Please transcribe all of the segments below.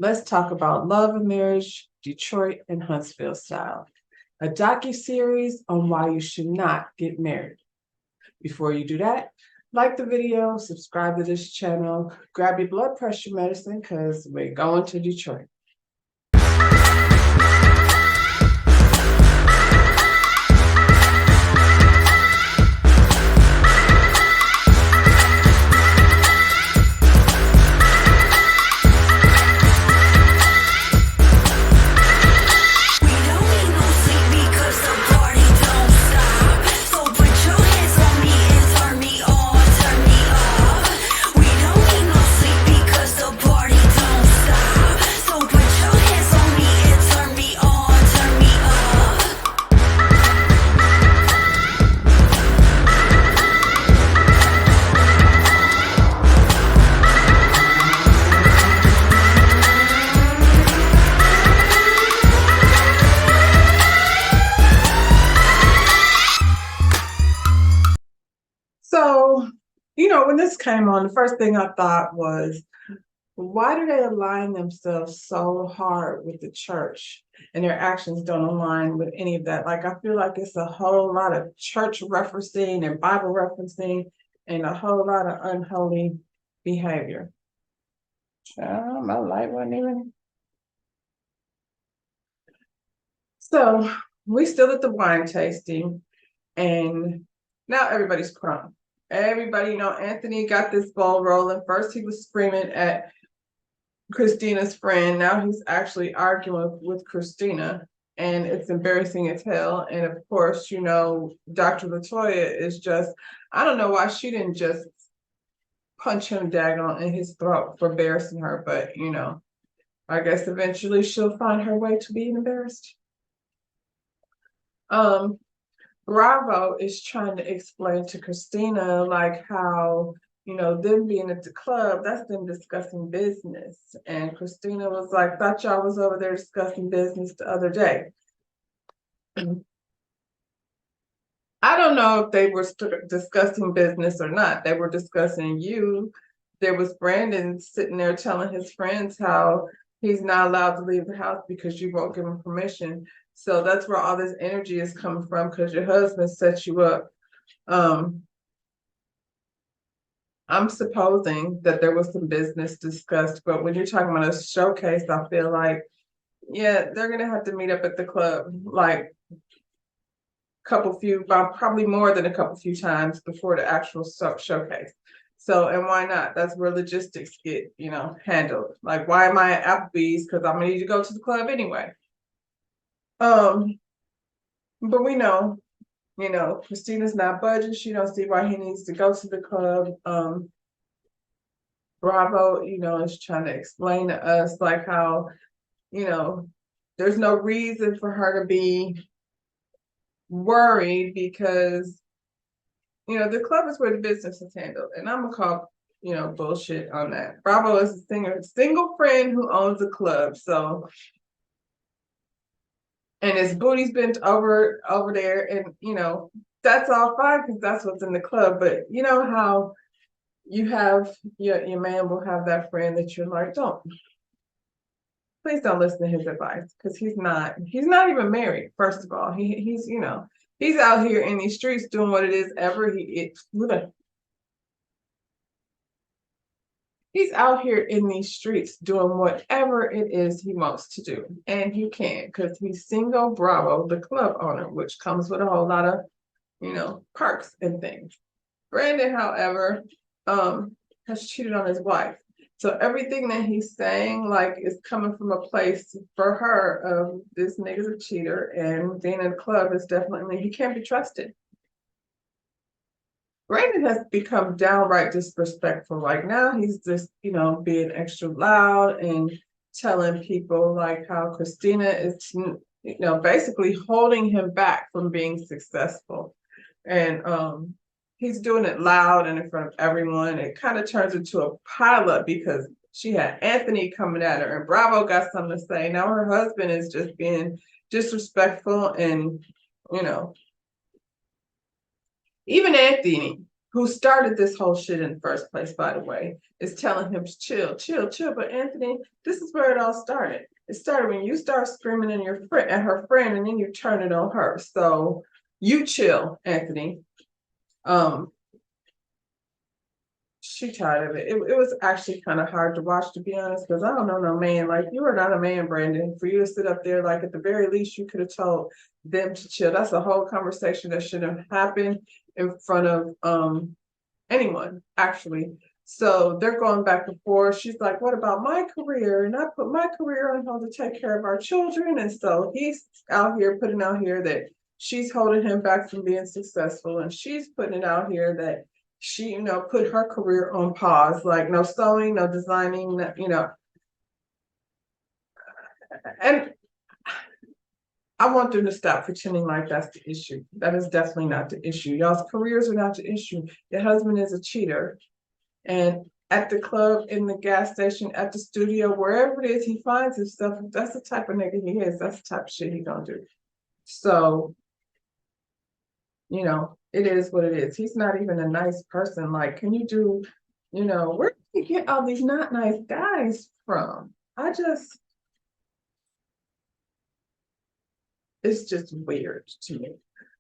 Let's talk about love and marriage, Detroit and Huntsville style. A docu-series on why you should not get married. Before you do that, like the video, subscribe to this channel, grab your blood pressure medicine because we're going to Detroit. So, when this came on, the first thing I thought was, why do they align themselves so hard with the church and their actions don't align with any of that? Like, I feel like it's a whole lot of church referencing and Bible referencing and a whole lot of unholy behavior. My light wasn't even. So, we still at the wine tasting, and now everybody's crying. Everybody, Anthony got this ball rolling. First, he was screaming at Christina's friend. Now he's actually arguing with Christina, and it's embarrassing as hell. And of course, Dr. Latoya is just, I don't know why she didn't just punch him daggone in his throat for embarrassing her, but I guess eventually she'll find her way to being embarrassed. Bravo is trying to explain to Christina, like, how, them being at the club, that's them discussing business. And Christina was like, thought y'all was over there discussing business the other day. I don't know if they were discussing business or not. They were discussing you. There was Brandon sitting there telling his friends how he's not allowed to leave the house because you won't give him permission. So that's where all this energy is coming from, because your husband set you up. I'm supposing that there was some business discussed, but when you're talking about a showcase, I feel like, yeah, they're gonna have to meet up at the club, like probably more than a couple few times before the actual showcase. So, and why not? That's where logistics get, handled. Like, why am I at Applebee's? Because I'm gonna need to go to the club anyway. But we know, Christina's not budging. She don't see why he needs to go to the club. Bravo, is trying to explain to us, like, how, there's no reason for her to be worried because, the club is where the business is handled. And I'm gonna call, bullshit on that. Bravo is a single friend who owns a club. So, and his booty's bent over there, and that's all fine because that's what's in the club. But you know how you have your man will have that friend that you're like, please don't listen to his advice, because he's not even married. First of all, he's he's out here in these streets doing what it is ever he's out here in these streets doing whatever it is he wants to do. And he can, because he's single. Bravo, the club owner, which comes with a whole lot of, perks and things. Brandon, however, has cheated on his wife. So everything that he's saying, like, is coming from a place for her of this nigga's a cheater, and being in a club is definitely, he can't be trusted. Brandon has become downright disrespectful. Like, now he's just, being extra loud and telling people, like, how Christina is, basically holding him back from being successful. And he's doing it loud and in front of everyone. It kind of turns into a pileup because she had Anthony coming at her, and Bravo got something to say. Now her husband is just being disrespectful, and even Anthony who started this whole shit in the first place, by the way, is telling him to chill, chill, chill. But Anthony, this is where it all started. It started when you start screaming at her friend, and then you turn it on her. So you chill, Anthony. She tired of it. It was actually kind of hard to watch, to be honest, because I don't know no man. Like, you are not a man, Brandon. For you to sit up there, like, at the very least, you could have told them to chill. That's a whole conversation that should have happened in front of anyone, actually. So they're going back and forth. She's like, what about my career? And I put my career on hold to take care of our children. And so he's out here putting out here that she's holding him back from being successful. And she's putting it out here that she, put her career on pause, like no sewing, no designing, and I want them to stop pretending like that's the issue. That is definitely not the issue. Y'all's careers are not the issue. Your husband is a cheater. And at the club, in the gas station, at the studio, wherever it is he finds himself, that's the type of nigga he is. That's the type of shit he gonna do. So, it is what it is. He's not even a nice person. Like, can you do, where do you get all these not nice guys from? It's just weird to me,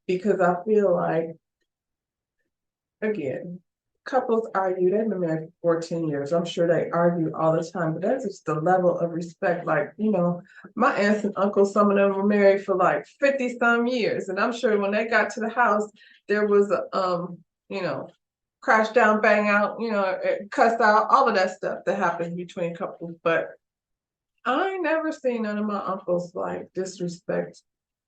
because I feel like, again, couples argue. They've been married for 14 years. I'm sure they argue all the time, but that's just the level of respect. Like, my aunts and uncles, some of them were married for like 50 some years. And I'm sure when they got to the house, there was crash down, bang out, cuss out, all of that stuff that happens between couples. But I ain't never seen none of my uncles like disrespect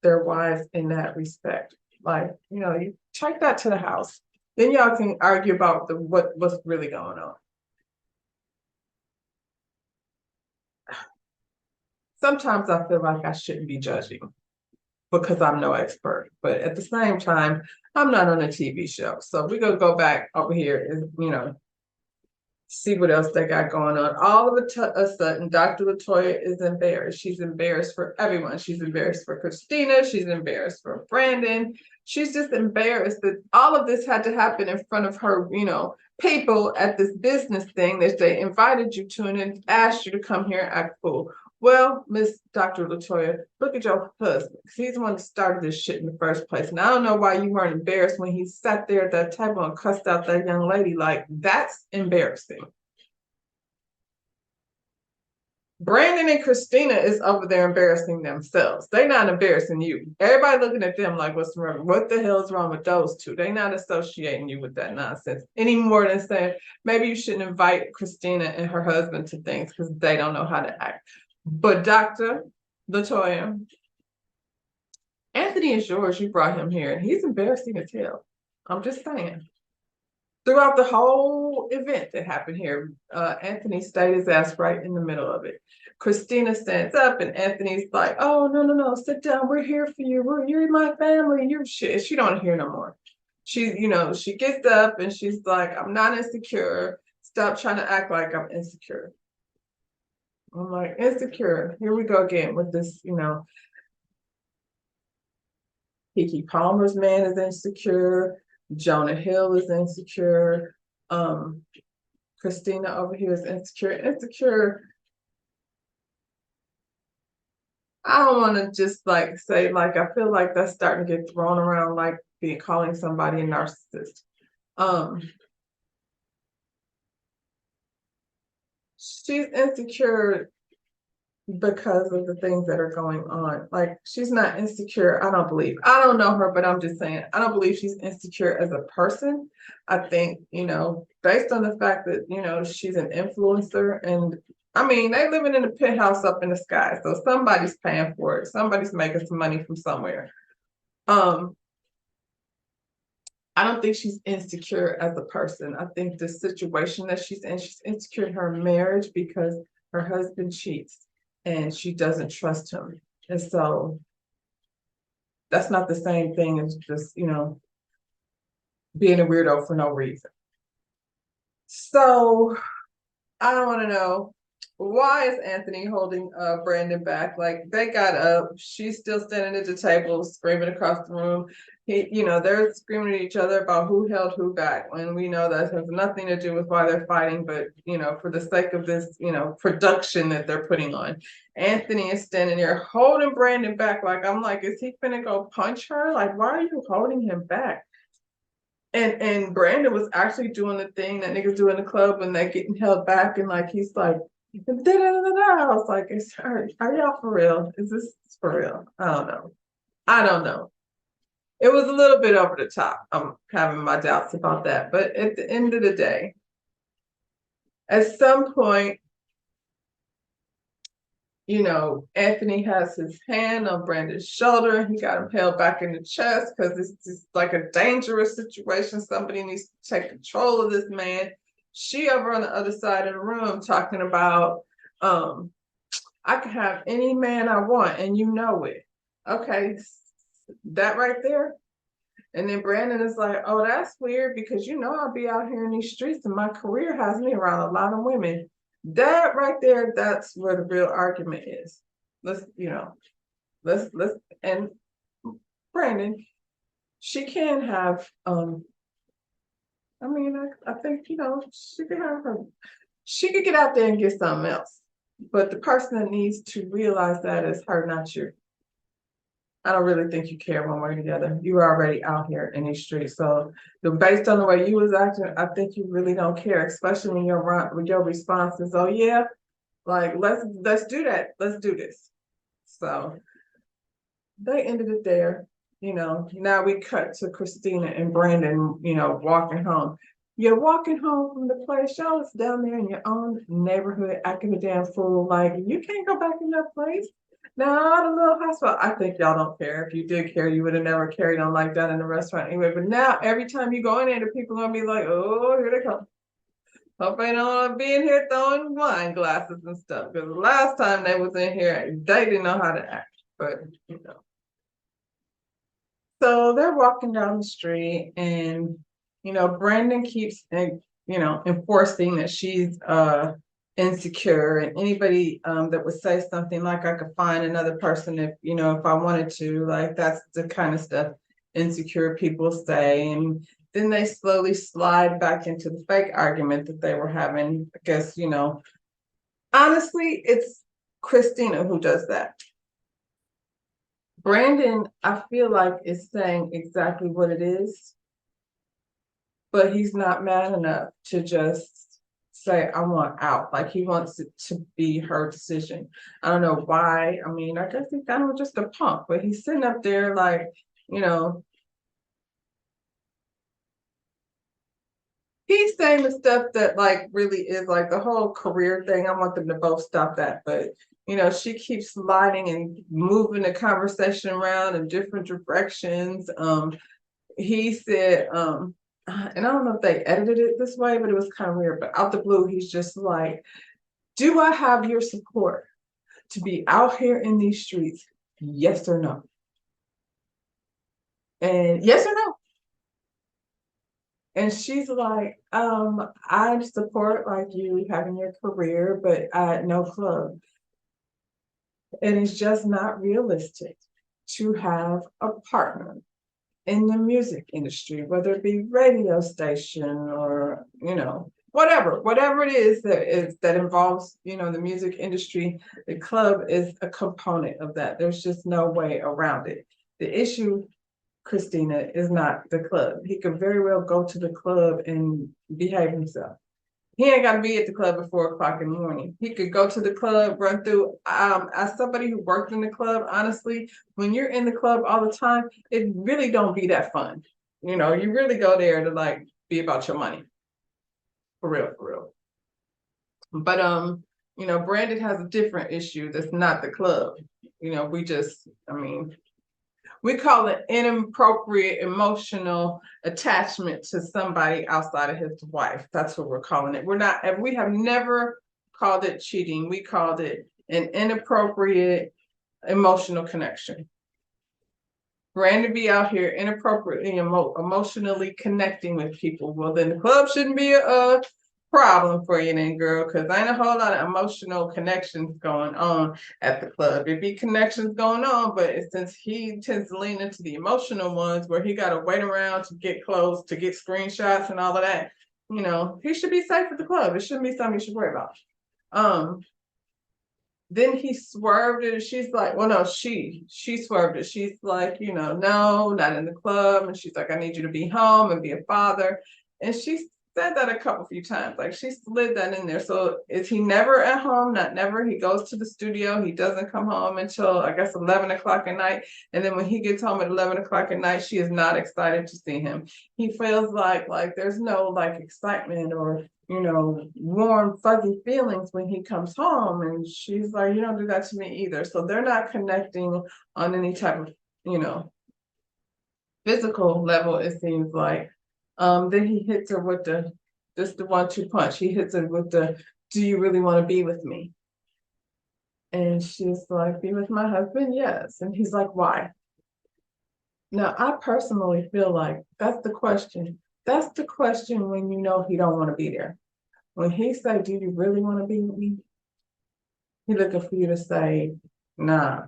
their wives in that respect. Like, you take that to the house. Then y'all can argue about what's really going on. Sometimes I feel like I shouldn't be judging because I'm no expert, but at the same time, I'm not on a TV show. So we're gonna go back over here and see what else they got going on. All of a sudden, Dr. Latoya is embarrassed. She's embarrassed for everyone. She's embarrassed for Christina. She's embarrassed for Brandon. She's just embarrassed that all of this had to happen in front of her, people at this business thing that they invited you to and then asked you to come here and act fool. Well, Miss Dr. Latoya, look at your husband. He's the one that started this shit in the first place. And I don't know why you weren't embarrassed when he sat there at that table and cussed out that young lady. Like, that's embarrassing. Brandon and Christina is over there embarrassing themselves. They're not embarrassing you. Everybody looking at them like, what's wrong? What the hell is wrong with those two? They're not associating you with that nonsense any more than saying maybe you shouldn't invite Christina and her husband to things because they don't know how to act. But Dr. Latoya, Anthony is yours. You brought him here, and he's embarrassing as hell. I'm just saying. Throughout the whole event that happened here, Anthony stayed his ass right in the middle of it. Christina stands up, and Anthony's like, "Oh, no, sit down. We're here for you. You're my family. You're shit." She don't hear no more. She gets up and she's like, "I'm not insecure. Stop trying to act like I'm insecure." I'm like, insecure. Here we go again with this, Keke Palmer's man is insecure. Jonah Hill is insecure. Christina over here is insecure. Insecure. I don't want to just like say, like, I feel like that's starting to get thrown around like calling somebody a narcissist. She's insecure because of the things that are going on. Like, she's not insecure, I don't believe. I don't know her, but I'm just saying, I don't believe she's insecure as a person. I think, based on the fact that, she's an influencer, and I mean, they living in a penthouse up in the sky. So somebody's paying for it. Somebody's making some money from somewhere. I don't think she's insecure as a person. I think the situation that she's insecure in her marriage because her husband cheats and she doesn't trust him. And so that's not the same thing as just, being a weirdo for no reason. So I don't want to know. why is Anthony holding Brandon back? Like, they got up, she's still standing at the table, screaming across the room. They're screaming at each other about who held who back, when we know that has nothing to do with why they're fighting, but for the sake of this, production that they're putting on. Anthony is standing there holding Brandon back. Like, I'm like, is he gonna go punch her? Like, why are you holding him back? And Brandon was actually doing the thing that niggas do in the club when they're getting held back, and like he's like, da, da, da, da. I was like, are y'all for real? Is this for real? I don't know. I don't know. It was a little bit over the top. I'm having my doubts about that. But at the end of the day, at some point, Anthony has his hand on Brandon's shoulder, and he got him held back in the chest because it's just like a dangerous situation. Somebody needs to take control of this man. She over on the other side of the room talking about, I can have any man I want, and you know it. Okay, that right there. And then Brandon is like, oh, that's weird because I'll be out here in these streets and my career has me around a lot of women. That right there, that's where the real argument is. Let's and Brandon, she can have I think she could get out there and get something else. But the person that needs to realize that is her, not you. I don't really think you care one way or the other. You were already out here in these streets. So based on the way you was acting, I think you really don't care, especially when your response is, oh yeah, like let's do that. Let's do this. So they ended it there. Now we cut to Christina and Brandon, walking home. You're walking home from the place, y'all was down there in your own neighborhood acting a damn fool. Like, you can't go back in that place. Now, the little hospital, I think y'all don't care. If you did care, you would have never carried on like that in the restaurant anyway. But now, every time you go in there, the people are going to be like, oh, here they come. Hope they don't be in here throwing wine glasses and stuff. Because the last time they was in here, they didn't know how to act. But, So they're walking down the street, and Brandon keeps enforcing that she's insecure, and anybody that would say something like, I could find another person if I wanted to, like, that's the kind of stuff insecure people say. And then they slowly slide back into the fake argument that they were having. I guess honestly, it's Christina who does that. Brandon, I feel like, is saying exactly what it is, but he's not man enough to just say, I want out. Like, he wants it to be her decision. I don't know why. I mean, I guess he's kind of just a punk, but he's sitting up there like, he's saying the stuff that like really is like the whole career thing. I want them to both stop that. But she keeps sliding and moving the conversation around in different directions. He said, and I don't know if they edited it this way, but it was kind of weird. But out the blue, he's just like, do I have your support to be out here in these streets? Yes or no? And yes or no? And she's like, I support like you having your career, but no club. And it's just not realistic to have a partner in the music industry, whether it be radio station or, whatever it is that involves, the music industry. The club is a component of that. There's just no way around it. The issue, Christina, is not the club. He could very well go to the club and behave himself. He ain't got to be at the club at 4:00 in the morning. He could go to the club, run through. As somebody who worked in the club, honestly, when you're in the club all the time, it really don't be that fun. You really go there to like be about your money. For real, for real. But Brandon has a different issue that's not the club. We call it inappropriate emotional attachment to somebody outside of his wife. That's what we're calling it. We have never called it cheating. We called it an inappropriate emotional connection. Brandon be out here inappropriately emotionally connecting with people. Well, then the club shouldn't be a problem for you then, girl, because ain't a whole lot of emotional connections going on at the club. There be connections going on, but since he tends to lean into the emotional ones where he got to wait around to get clothes, to get screenshots and all of that, he should be safe at the club. It shouldn't be something you should worry about. Then he swerved it, and she's like, well, no, she swerved it. She's like, no, not in the club. And she's like, I need you to be home and be a father. And she said that a few times. Like, she slid that in there. So is he never at home? Not never. He goes to the studio. He doesn't come home until, I guess, 11 o'clock at night. And then when he gets home at 11 o'clock at night, she is not excited to see him. He feels like there's no like excitement or warm, fuzzy feelings when he comes home. And she's like, you don't do that to me either. So they're not connecting on any type of, physical level, it seems like. Then he hits her with the 1-2 punch. He hits her with the, do you really want to be with me? And she's like, be with my husband? Yes. And he's like, why? Now, I personally feel like that's the question. That's the question when he don't want to be there. When he say, do you really want to be with me? He looking for you to say, nah.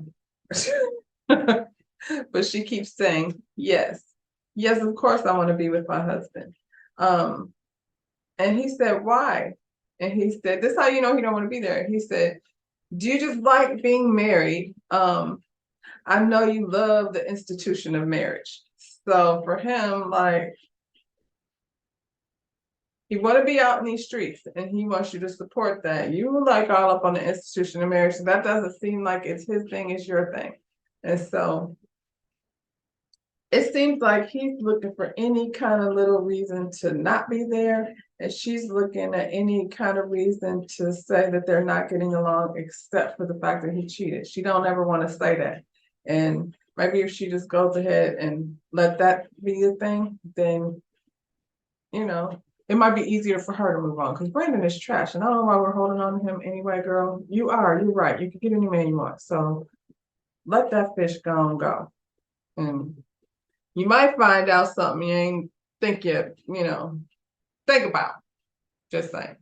But she keeps saying, yes. Yes, of course I want to be with my husband. And he said, why? And he said, this is how you know he don't want to be there. He said, do you just like being married? I know you love the institution of marriage. So for him, like, he want to be out in these streets and he wants you to support that. You like all up on the institution of marriage. So that doesn't seem like it's his thing, it's your thing. And so it seems like he's looking for any kind of little reason to not be there. And she's looking at any kind of reason to say that they're not getting along, except for the fact that he cheated. She don't ever want to say that. And maybe if she just goes ahead and let that be the thing, then, it might be easier for her to move on, because Brandon is trash. And I don't know why we're holding on to him anyway, girl. You're right. You can get any man you want. So let that fish go. And you might find out something you ain't think think about. Just saying.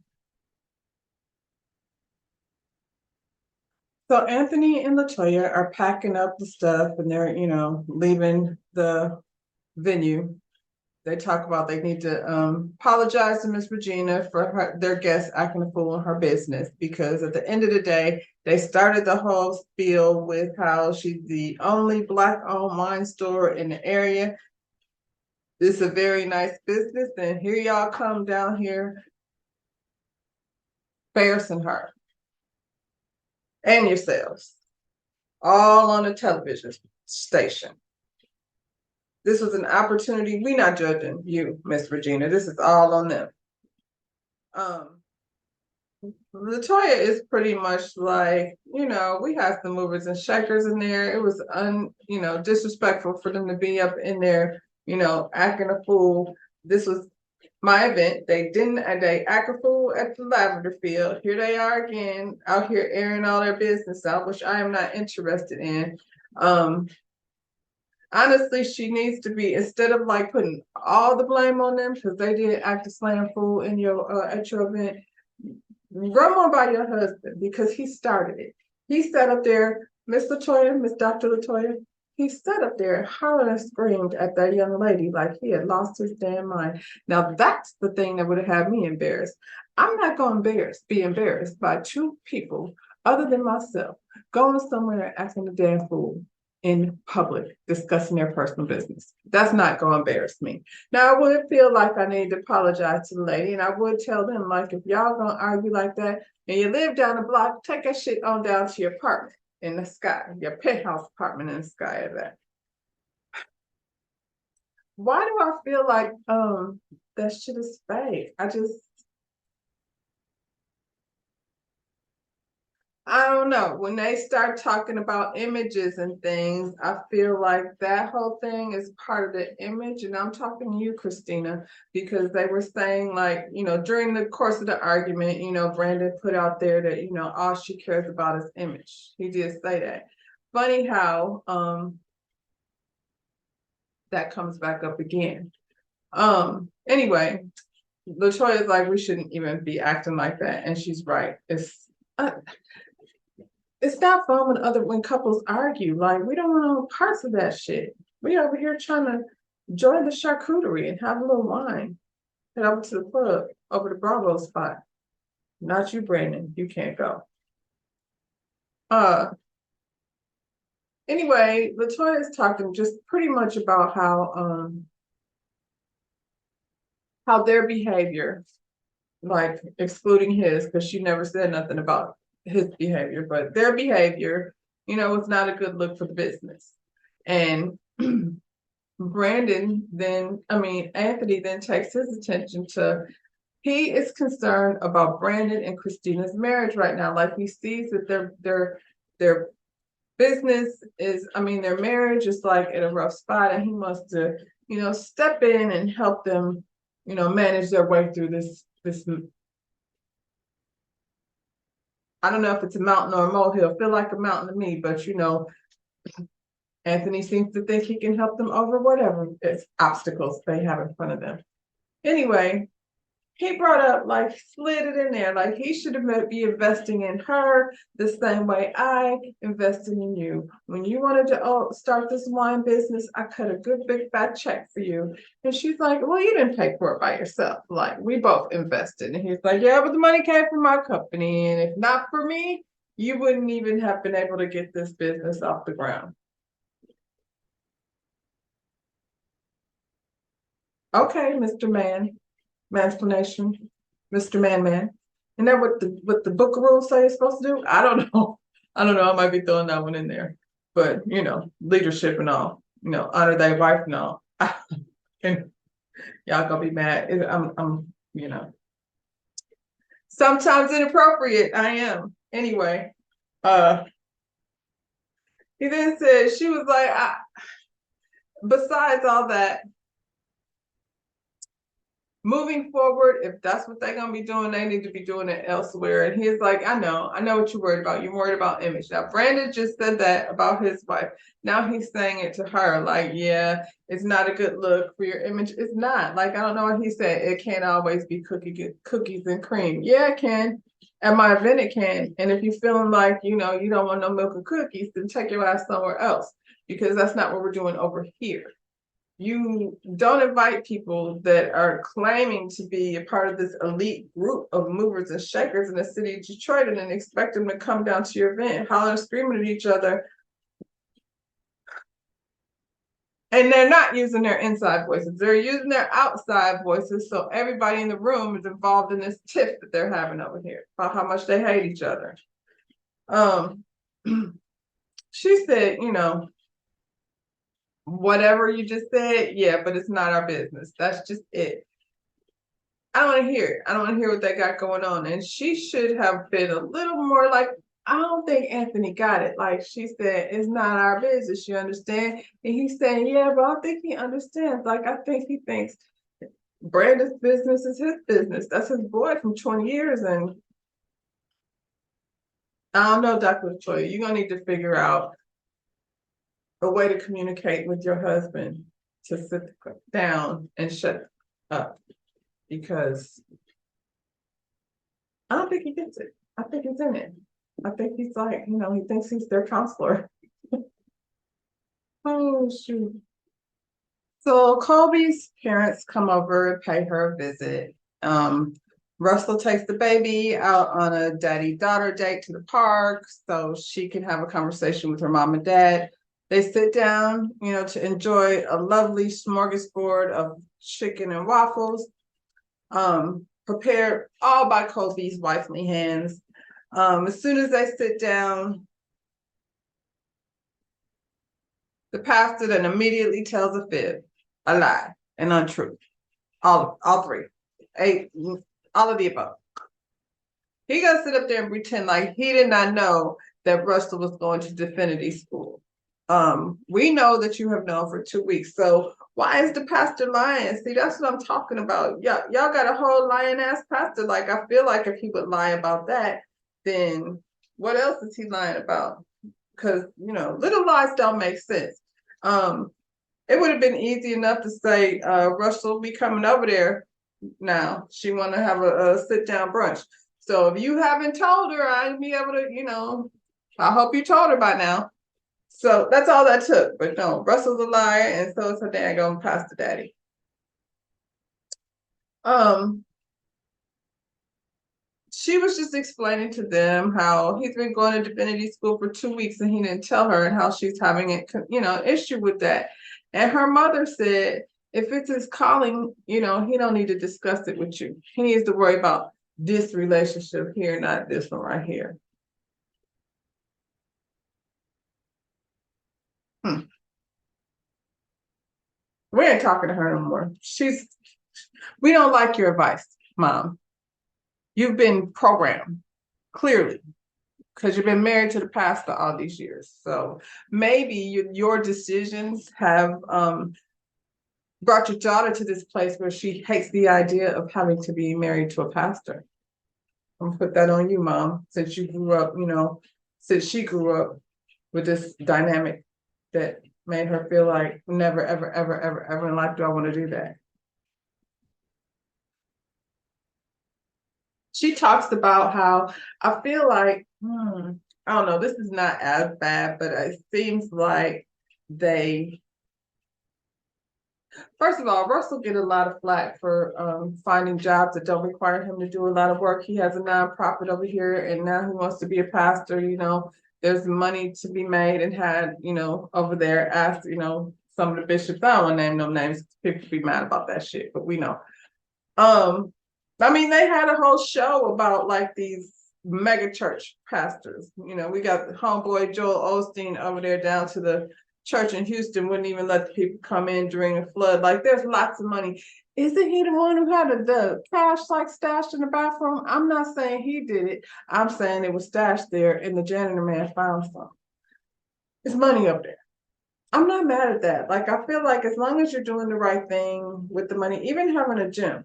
So Anthony and LaToya are packing up the stuff and they're, leaving the venue. They talk about they need to apologize to Miss Regina for their guests acting a fool in her business, because at the end of the day, they started the whole spiel with how she's the only Black-owned wine store in the area. It's a very nice business, and here y'all come down here embarrassing her and yourselves, all on a television station. This was an opportunity. We're not judging you, Miss Regina. This is all on them. LaToya is pretty much like, we had some movers and shakers in there. It was disrespectful for them to be up in there, acting a fool. This was my event. They act a fool at the lavender field. Here they are again, out here airing all their business out, which I am not interested in. Honestly, she needs to be, instead of like putting all the blame on them, because they did act a slam fool in your at your event, run more by your husband, because he started it. He sat up there, Miss LaToya, Miss Dr. LaToya, he sat up there and hollered and screamed at that young lady like he had lost his damn mind. Now that's the thing that would have had me embarrassed. I'm not going to be embarrassed by two people other than myself going somewhere and acting a damn fool in public, discussing their personal business. That's not going to embarrass me. Now, I would feel like I need to apologize to the lady, and I would tell them, like, if y'all going to argue like that and you live down the block, take that shit on down to your apartment in the sky, your penthouse apartment in the sky of that. Why do I feel like that shit is fake? I don't know. When they start talking about images and things, I feel like that whole thing is part of the image. And I'm talking to you, Christina, because they were saying, like, during the course of the argument, Brandon put out there that, all she cares about is image. He did say that. Funny how that comes back up again. Anyway, Latoya's like, we shouldn't even be acting like that, and she's right. It's not fun when couples argue. Like, we don't want no parts of that shit. We over here trying to join the charcuterie and have a little wine. Head over to the club, over the Bravo spot. Not you, Brandon. You can't go. Uh anyway, Latoya is talking just pretty much about how their behavior, like excluding his, because she never said nothing about his behavior, but their behavior, was not a good look for the business. And Anthony then takes his attention to, he is concerned about Brandon and Christina's marriage right now. Like, he sees that their business is, their marriage is like at a rough spot, and he wants to, step in and help them, manage their way through this. I don't know if it's a mountain or a molehill. Feel like a mountain to me, but Anthony seems to think he can help them over whatever obstacles they have in front of them. Anyway, he brought up, like, slid it in there, like he should be investing in her the same way I invested in you. When you wanted to start this wine business, I cut a good big fat check for you. And she's like, well, you didn't pay for it by yourself. Like, we both invested. And he's like, yeah, but the money came from my company. And if not for me, you wouldn't even have been able to get this business off the ground. Okay, Mr. Man. Mansplanation, Mr. Man. Isn't that what the book rules say you're supposed to do? I don't know. I might be throwing that one in there. But leadership and all, honor thy wife and all. And y'all gonna be mad. Sometimes inappropriate. I am. Anyway, he then said, she was like, besides all that, moving forward, if that's what they're gonna be doing, they need to be doing it elsewhere. And he's like, I know what you're worried about. You're worried about image. Now, Brandon just said that about his wife. Now he's saying it to her, like, yeah, it's not a good look for your image. It's not. Like, I don't know what he said. It can't always be cookies and cream. Yeah, it can. At my event, it can. And if you're feeling like, you don't want no milk and cookies, then take your ass somewhere else, because that's not what we're doing over here. You don't invite people that are claiming to be a part of this elite group of movers and shakers in the city of Detroit and then expect them to come down to your event, hollering, screaming at each other. And they're not using their inside voices. They're using their outside voices. So everybody in the room is involved in this tiff that they're having over here about how much they hate each other. She said, whatever you just said, yeah, but it's not our business. That's just it. I don't want to hear it. I don't want to hear what they got going on. And she should have been a little more like, I don't think Anthony got it. Like she said, it's not our business, you understand? And he's saying, yeah, but I think he understands. Like, I think he thinks Brandon's business is his business. That's his boy from 20 years. And I don't know, Dr. Latoya, you're going to need to figure out a way to communicate with your husband to sit down and shut up, because I don't think he gets it. I think he's in it. I think he's like, he thinks he's their counselor. Oh, shoot. So Colby's parents come over and pay her a visit. Russell takes the baby out on a daddy-daughter date to the park so she can have a conversation with her mom and dad. They sit down, to enjoy a lovely smorgasbord of chicken and waffles, prepared all by Colby's wifely hands. As soon as they sit down, the pastor then immediately tells a fib, a lie, an untruth. All three. All of the above. He gotta sit up there and pretend like he did not know that Russell was going to Divinity School. We know that you have known for 2 weeks. So why is the pastor lying? See, that's what I'm talking about. Y'all got a whole lying ass pastor. Like, I feel like if he would lie about that, then what else is he lying about? Because, little lies don't make sense. It would have been easy enough to say, Russell will be coming over there now. She want to have a sit down brunch. So if you haven't told her, I'd be able to, I hope you told her by now. So that's all that took. But no, Russell's a liar, and so is her daggone pastor daddy. She was just explaining to them how he's been going to divinity school for 2 weeks and he didn't tell her, and how she's having an issue with that. And her mother said, if it's his calling, he don't need to discuss it with you. He needs to worry about this relationship here, not this one right here. We ain't talking to her no more. We don't like your advice, Mom. You've been programmed, clearly, because you've been married to the pastor all these years. So maybe your decisions have brought your daughter to this place where she hates the idea of having to be married to a pastor. I'm gonna put that on you, Mom, since you grew up, since she grew up with this dynamic that made her feel like never, ever, ever, ever, ever in life do I want to do that. She talks about how I feel like, I don't know, this is not as bad, but it seems like first of all, Russell get a lot of flack for finding jobs that don't require him to do a lot of work. He has a nonprofit over here, and now he wants to be a pastor. There's money to be made, and had, over there asked, some of the bishops. I don't want to name no names. People be mad about that shit, but we know. They had a whole show about like these mega church pastors. We got the homeboy Joel Osteen over there down to the church in Houston, wouldn't even let the people come in during the flood. Like, there's lots of money. Isn't he the one who had the cash like stashed in the bathroom? I'm not saying he did it. I'm saying it was stashed there and the janitor man found some. There's money up there. I'm not mad at that. Like, I feel like as long as you're doing the right thing with the money, even having a gym.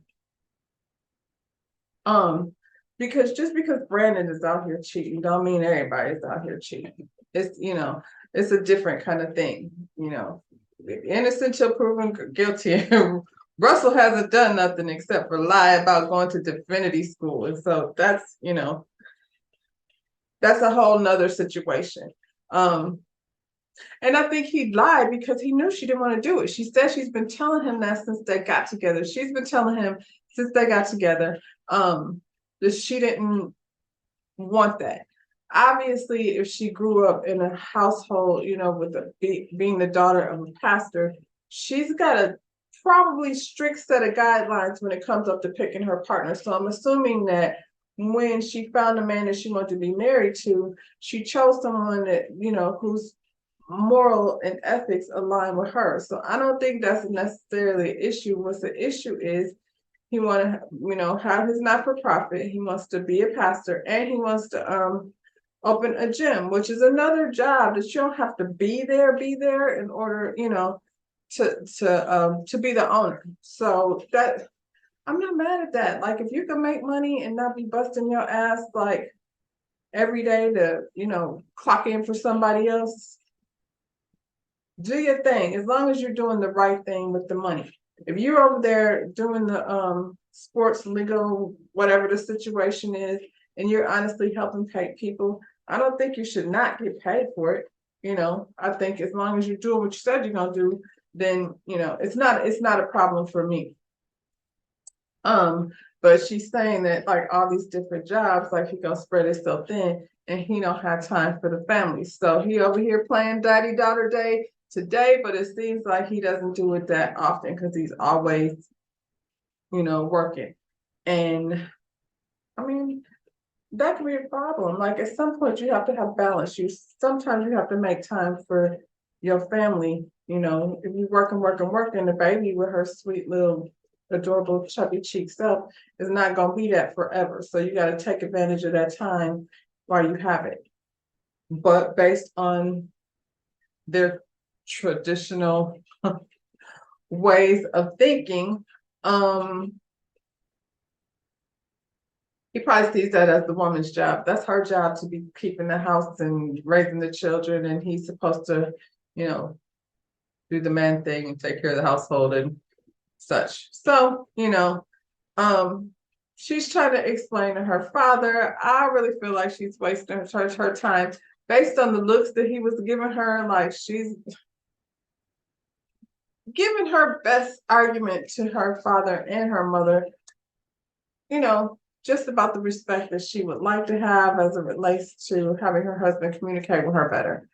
Because just because Brandon is out here cheating, don't mean everybody's out here cheating. It's a different kind of thing. Innocent till proven guilty. Russell hasn't done nothing except for lie about going to divinity school, and so that's a whole nother situation. And I think he lied because he knew she didn't want to do it. She said she's been telling him that since they got together. She's been telling him since they got together that she didn't want that. Obviously, if she grew up in a household, with being the daughter of a pastor, she's got a probably strict set of guidelines when it comes up to picking her partner. So I'm assuming that when she found a man that she wanted to be married to, she chose someone that, whose moral and ethics align with her. So I don't think that's necessarily an issue. What's the issue is he want to, have his not-for-profit. He wants to be a pastor, and he wants to open a gym, which is another job that you don't have to be there in order, to be the owner. So that I'm not mad at that. Like, if you can make money and not be busting your ass like every day to, clock in for somebody else, do your thing, as long as you're doing the right thing with the money. If you're over there doing the sports legal, whatever the situation is, and you're honestly helping people, I don't think you should not get paid for it. I think as long as you're doing what you said you're gonna do, then it's not a problem for me. But she's saying that like all these different jobs, like he gonna spread himself thin, and he don't have time for the family. So he over here playing daddy daughter day today, but it seems like he doesn't do it that often because he's always, working. And that can be a problem. Like, at some point you have to have balance. Sometimes you have to make time for your family. If you working, the baby with her sweet little adorable chubby cheek self is not going to be that forever. So you got to take advantage of that time while you have it. But based on their traditional ways of thinking, he probably sees that as the woman's job. That's her job, to be keeping the house and raising the children, and he's supposed to, do the man thing and take care of the household and such. So, She's trying to explain to her father. I really feel like she's wasting her time based on the looks that he was giving her. Like, she's giving her best argument to her father and her mother, just about the respect that she would like to have as it relates to having her husband communicate with her better.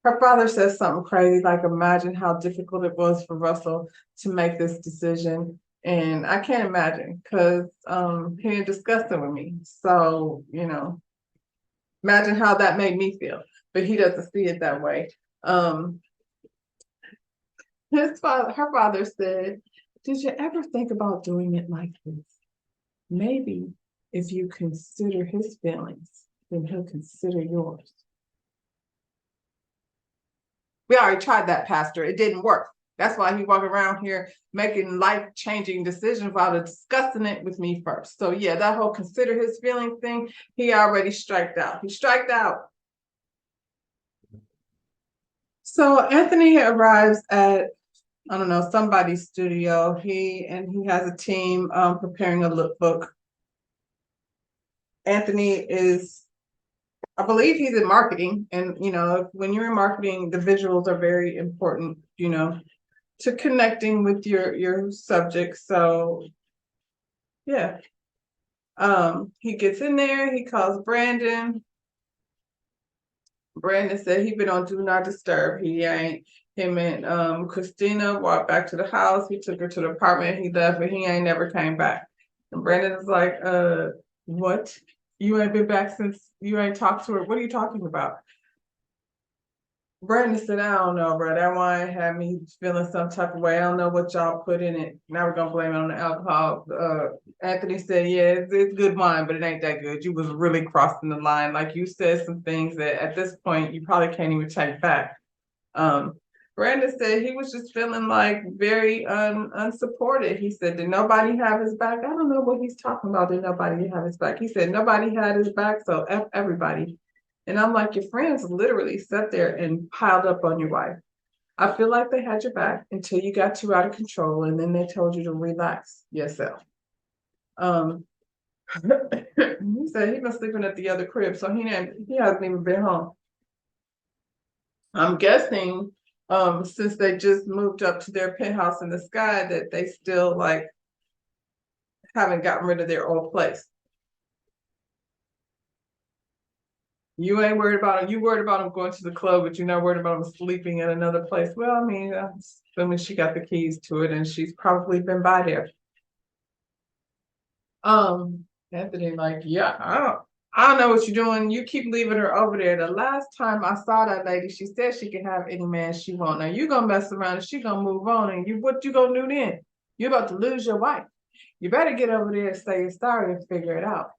Her father says something crazy, like, imagine how difficult it was for Russell to make this decision. And I can't imagine, because he didn't discuss it with me. So, imagine how that made me feel. But he doesn't see it that way. Her father said, did you ever think about doing it like this? Maybe if you consider his feelings, then he'll consider yours. We already tried that, Pastor. It didn't work. That's why he walked around here making life-changing decisions while discussing it with me first. So yeah, that whole consider his feelings thing, he already striked out. He striked out. So Anthony arrives at, I don't know, somebody's studio. He has a team preparing a lookbook. Anthony is, I believe he's in marketing. And, when you're in marketing, the visuals are very important, to connecting with your subject. So yeah. He gets in there, he calls Brandon. Brandon said he been on Do Not Disturb. Him and Christina walked back to the house. He took her to the apartment, he left, but he ain't never came back. And Brandon is like, what? You ain't been back since you ain't talked to her. What are you talking about? Brandon said, I don't know, bro. That wine had me feeling some type of way. I don't know what y'all put in it. Now we're gonna blame it on the alcohol. Anthony said, yeah, it's good wine, but it ain't that good. You was really crossing the line. Like, you said some things that at this point you probably can't even take back. Brandon said he was just feeling like very unsupported. He said, did nobody have his back? I don't know what he's talking about. Did nobody have his back? He said nobody had his back, so F everybody. And I'm like, your friends literally sat there and piled up on your wife. I feel like they had your back until you got too out of control, and then they told you to relax yourself. He said he been sleeping at the other crib, so he hasn't even been home. I'm guessing, since they just moved up to their penthouse in the sky, that they still haven't gotten rid of their old place. You ain't worried about him. You worried about him going to the club, but you're not worried about him sleeping at another place. Well, I mean, I'm assuming she got the keys to it, and she's probably been by there. Anthony, like, yeah, I don't know what you're doing. You keep leaving her over there. The last time I saw that lady, she said she could have any man she want. Now you gonna mess around and she gonna move on, and what you gonna do then? You're about to lose your wife. You better get over there and say you're sorry and figure it out.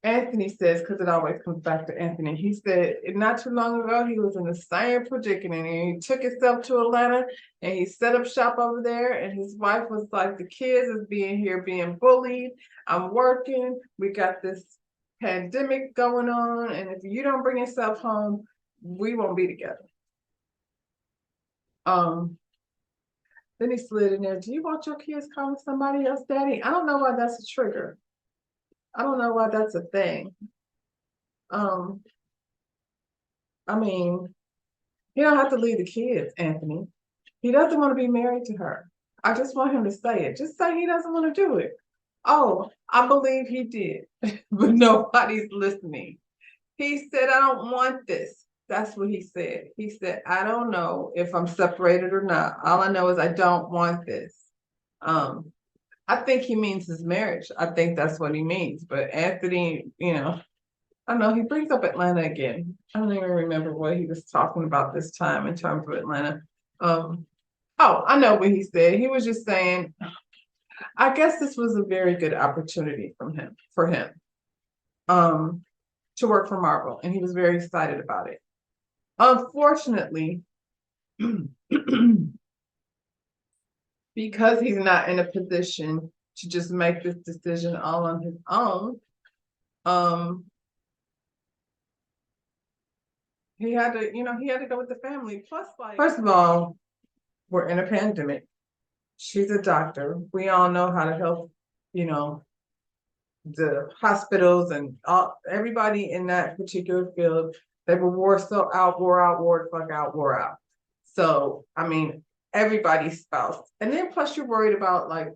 Anthony says, because it always comes back to Anthony, he said not too long ago he was in the same predicament, and he took himself to Atlanta and he set up shop over there, and his wife was like, the kids is being bullied, I'm working, we got this pandemic going on, and if you don't bring yourself home, we won't be together. Then he slid in there, do you want your kids calling somebody else daddy? I don't know why that's a trigger. I don't know why that's a thing. I mean, he don't have to leave the kids, Anthony. He doesn't want to be married to her. I just want him to say it. Just say he doesn't want to do it. Oh, I believe he did, but nobody's listening. He said, I don't want this. That's what he said. He said, I don't know if I'm separated or not. All I know is I don't want this. I think he means his marriage. I think that's what he means. But Anthony, I don't know, he brings up Atlanta again. I don't even remember what he was talking about this time in terms of Atlanta. I know what he said. He was just saying, I guess this was a very good opportunity for him to work for Marvel, and he was very excited about it. Unfortunately, because he's not in a position to just make this decision all on his own, he had to go with the family. Plus, first of all, we're in a pandemic. She's a doctor. We all know how to help, you know, the hospitals and everybody in that particular field. They were wore out, wore the fuck out, wore out. So, I mean, everybody's spouse. And then plus you're worried about like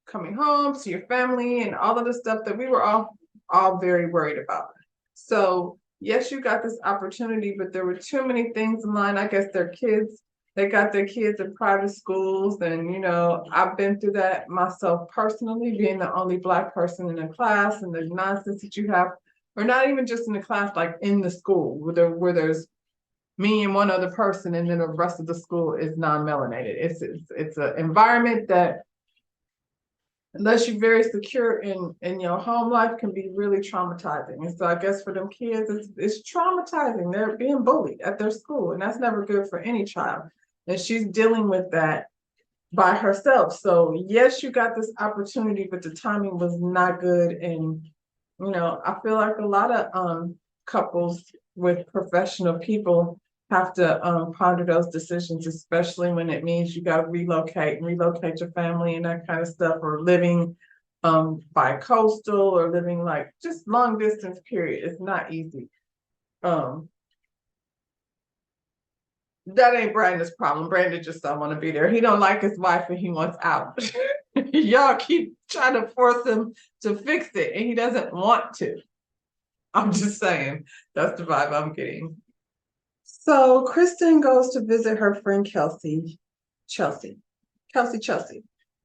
coming home to your family and all of the stuff that we were all very worried about. So yes, you got this opportunity, but there were too many things in line. I guess their kids, they got their kids in private schools, and I've been through that myself personally, being the only Black person in a class, and the nonsense that you have, or not even just in the class, like in the school, where there's me and one other person, and then the rest of the school is non-melanated. It's an environment that, unless you're very secure in your home life, can be really traumatizing. And so I guess for them kids, it's traumatizing. They're being bullied at their school, and that's never good for any child. And she's dealing with that by herself. So yes, you got this opportunity, but the timing was not good. And I feel like a lot of couples with professional people have to ponder those decisions, especially when it means you got to relocate your family and that kind of stuff, or living bi-coastal, or living like just long distance period. It's not easy. That ain't Brandon's problem. Brandon just don't want to be there. He don't like his wife and he wants out. Y'all keep trying to force him to fix it and he doesn't want to. I'm just saying, that's the vibe I'm getting. So Kristen goes to visit her friend Chelsea.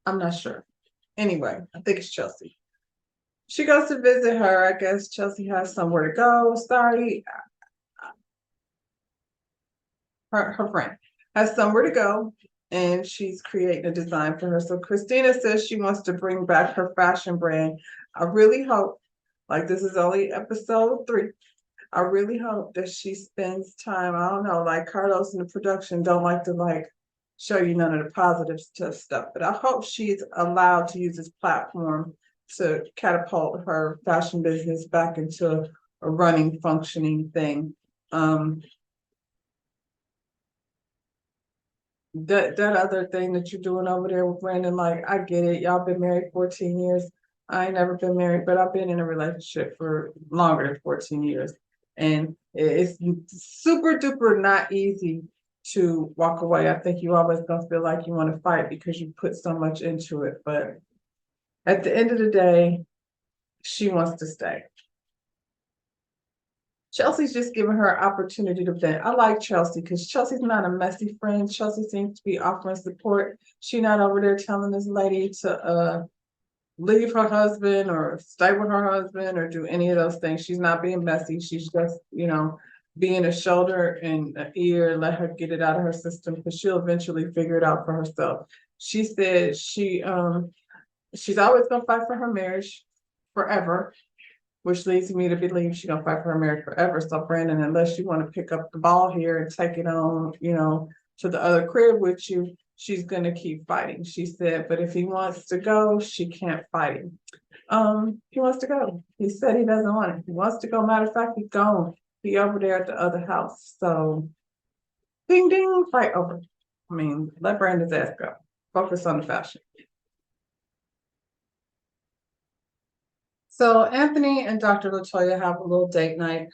I'm not sure. Anyway, I think it's Chelsea. She goes to visit her. I guess Chelsea has somewhere to go. Sorry. Her friend has somewhere to go, and she's creating a design for her. So Christina says she wants to bring back her fashion brand. I really hope, like this is only episode 3, I really hope that she spends time. I don't know, like Carlos and the production don't like to show you none of the positive stuff, but I hope she's allowed to use this platform to catapult her fashion business back into a running, functioning thing. That other thing that you're doing over there with Brandon, like I get it. Y'all been married 14 years. I ain't never been married, but I've been in a relationship for longer than 14 years. And it's super duper not easy to walk away. I think you always gonna feel like you want to fight because you put so much into it. But at the end of the day, she wants to stay. Chelsea's just giving her an opportunity to vent. I like Chelsea because Chelsea's not a messy friend. Chelsea seems to be offering support. She's not over there telling this lady to leave her husband or stay with her husband or do any of those things. She's not being messy. She's just, being a shoulder and an ear, let her get it out of her system because she'll eventually figure it out for herself. She said she's always gonna fight for her marriage forever, which leads me to believe she's gonna fight for her marriage forever. So Brandon, unless you want to pick up the ball here and take it on, to the other crib with you, she's gonna keep fighting. She said, but if he wants to go, she can't fight him. He wants to go. He said he doesn't want it. He wants to go. Matter of fact, he's gone. He over there at the other house. So ding ding, fight over. I mean, let Brandon's ass go. Focus on the fashion. So Anthony and Dr. Latoya have a little date night.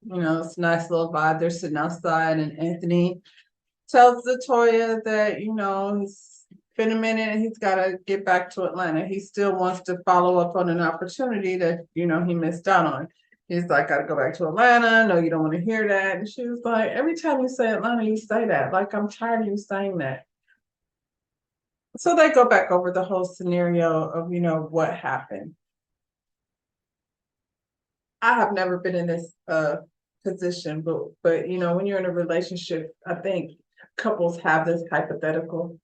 It's a nice little vibe. They're sitting outside, and Anthony tells Latoya that, he's been a minute and he's got to get back to Atlanta. He still wants to follow up on an opportunity that, he missed out on. He's like, got to go back to Atlanta. No, you don't want to hear that. And she was like, every time you say Atlanta, you say that. Like, I'm tired of you saying that. So they go back over the whole scenario of, what happened. I have never been in this position, but when you're in a relationship, I think couples have this hypothetical.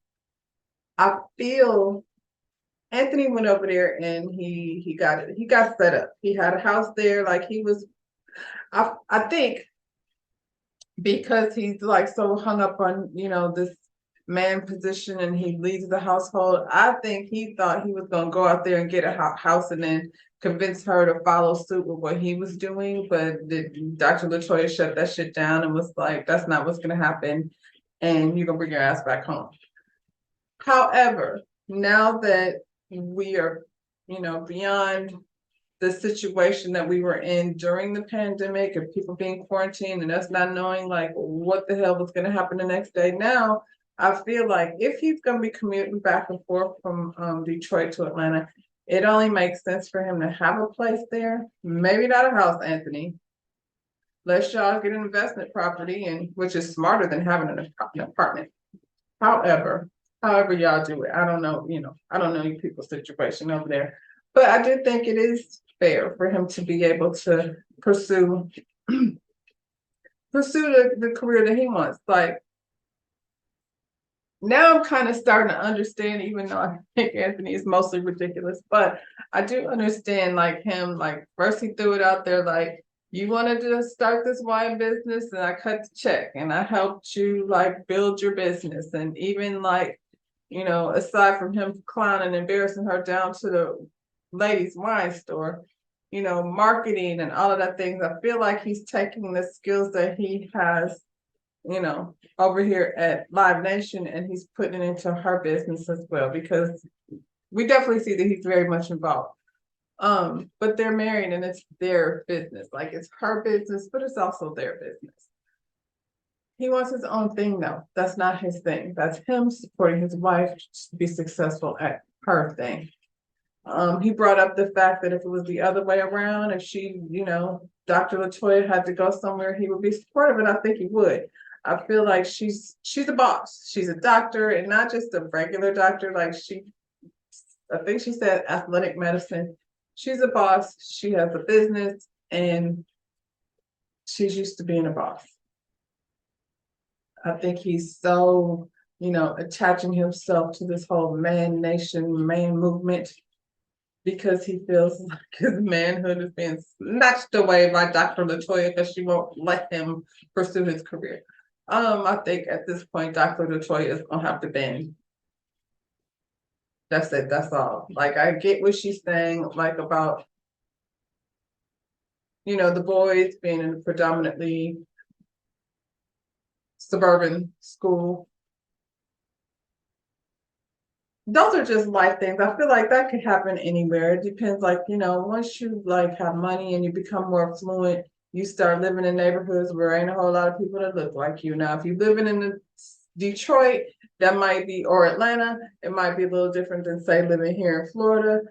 I feel Anthony went over there and he got set up. He had a house there, like he was. I think because he's like so hung up on this man position and he leads the household. I think he thought he was gonna go out there and get a house and then convince her to follow suit with what he was doing. But Dr. Latoya shut that shit down and was like, that's not what's gonna happen. And you're gonna bring your ass back home. However, now that we are, beyond the situation that we were in during the pandemic and people being quarantined and us not knowing like what the hell was going to happen the next day. Now, I feel like if he's going to be commuting back and forth from Detroit to Atlanta, it only makes sense for him to have a place there. Maybe not a house, Anthony. Let y'all get an investment property, and which is smarter than having an apartment. However, however y'all do it, I don't know. I don't know you people's situation over there, but I do think it is fair for him to be able to pursue the career that he wants. Like now I'm kind of starting to understand, even though I think Anthony is mostly ridiculous, but I do understand like him, like first he threw it out there like, you wanted to start this wine business and I cut the check and I helped you like build your business. And even like, aside from him clowning and embarrassing her down to the ladies' wine store, marketing and all of that things, I feel like he's taking the skills that he has, over here at Live Nation and he's putting it into her business as well, because we definitely see that he's very much involved. But they're married and it's their business. Like it's her business, but it's also their business. He wants his own thing though. That's not his thing. That's him supporting his wife to be successful at her thing. He brought up the fact that if it was the other way around, if she, Dr. LaToya had to go somewhere, he would be supportive, and I think he would. I feel like she's a boss. She's a doctor, and not just a regular doctor. Like I think she said athletic medicine. She's a boss. She has a business, and she's used to being a boss. I think he's so, attaching himself to this whole man nation, man movement, because he feels like his manhood is being snatched away by Dr. LaToya because she won't let him pursue his career. I think at this point, Dr. LaToya is gonna have to bend. That's it. That's all. Like I get what she's saying, like about, the boys being in a predominantly suburban school. Those are just life things. I feel like that could happen anywhere. It depends, like, once you like have money and you become more affluent, you start living in neighborhoods where ain't a whole lot of people that look like you. Now, if you're living in Detroit, that might be, or Atlanta, it might be a little different than say living here in Florida.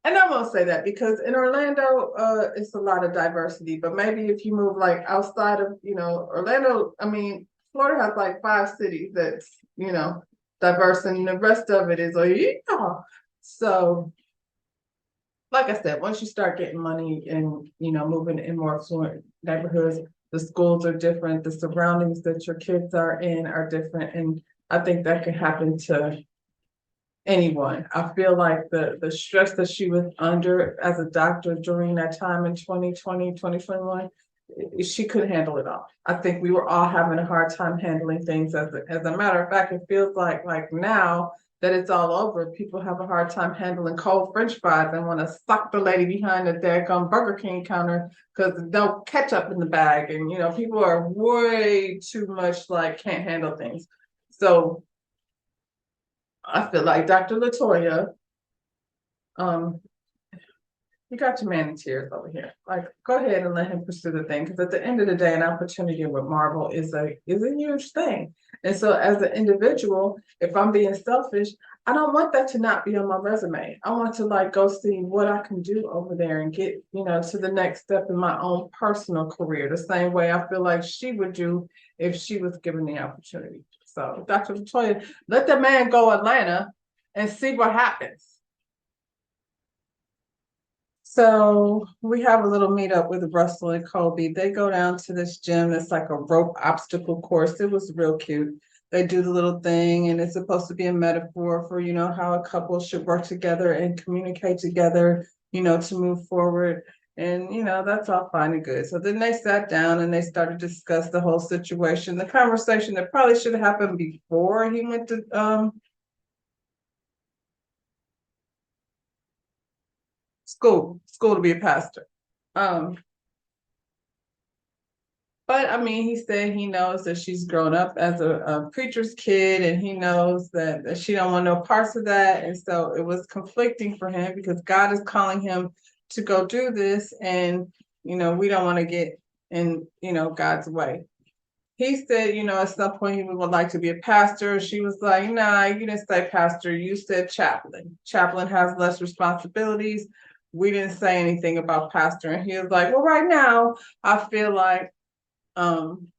And I won't say that because in Orlando, it's a lot of diversity. But maybe if you move like outside of, Orlando, I mean, Florida has like 5 cities that's, diverse, and the rest of it is like, yeah. So, like I said, once you start getting money and, moving in more affluent neighborhoods, the schools are different, the surroundings that your kids are in are different. And I think that can happen to anyone. I feel like the stress that she was under as a doctor during that time in 2020, 2021, she couldn't handle it all. I think we were all having a hard time handling things. As a matter of fact, it feels like now that it's all over, people have a hard time handling cold French fries and want to sock the lady behind the daggone Burger King counter because there's no ketchup in the bag. And, people are way too much like can't handle things. So I feel like Dr. LaToya, you got your man in tears over here. Like, go ahead and let him pursue the thing, because at the end of the day, an opportunity with Marvel is a huge thing. And so, as an individual, if I'm being selfish, I don't want that to not be on my resume. I want to like go see what I can do over there and get, to the next step in my own personal career, the same way I feel like she would do if she was given the opportunity. So, Dr. LaToya, let the man go Atlanta and see what happens. So we have a little meetup with Russell and Colby. They go down to this gym that's like a rope obstacle course. It was real cute. They do the little thing, and it's supposed to be a metaphor for, how a couple should work together and communicate together, to move forward. And, that's all fine and good. So then they sat down and they started to discuss the whole situation, the conversation that probably should have happened before he went to school to be a pastor. But I mean, he said he knows that she's grown up as a preacher's kid, and he knows that she don't want no parts of that. And so it was conflicting for him because God is calling him to go do this, and we don't want to get in God's way. He said, at some point he would like to be a pastor. She was like, nah, you didn't say pastor, you said chaplain. Chaplain has less responsibilities. We didn't say anything about pastor. And he was like, well, right now I feel like um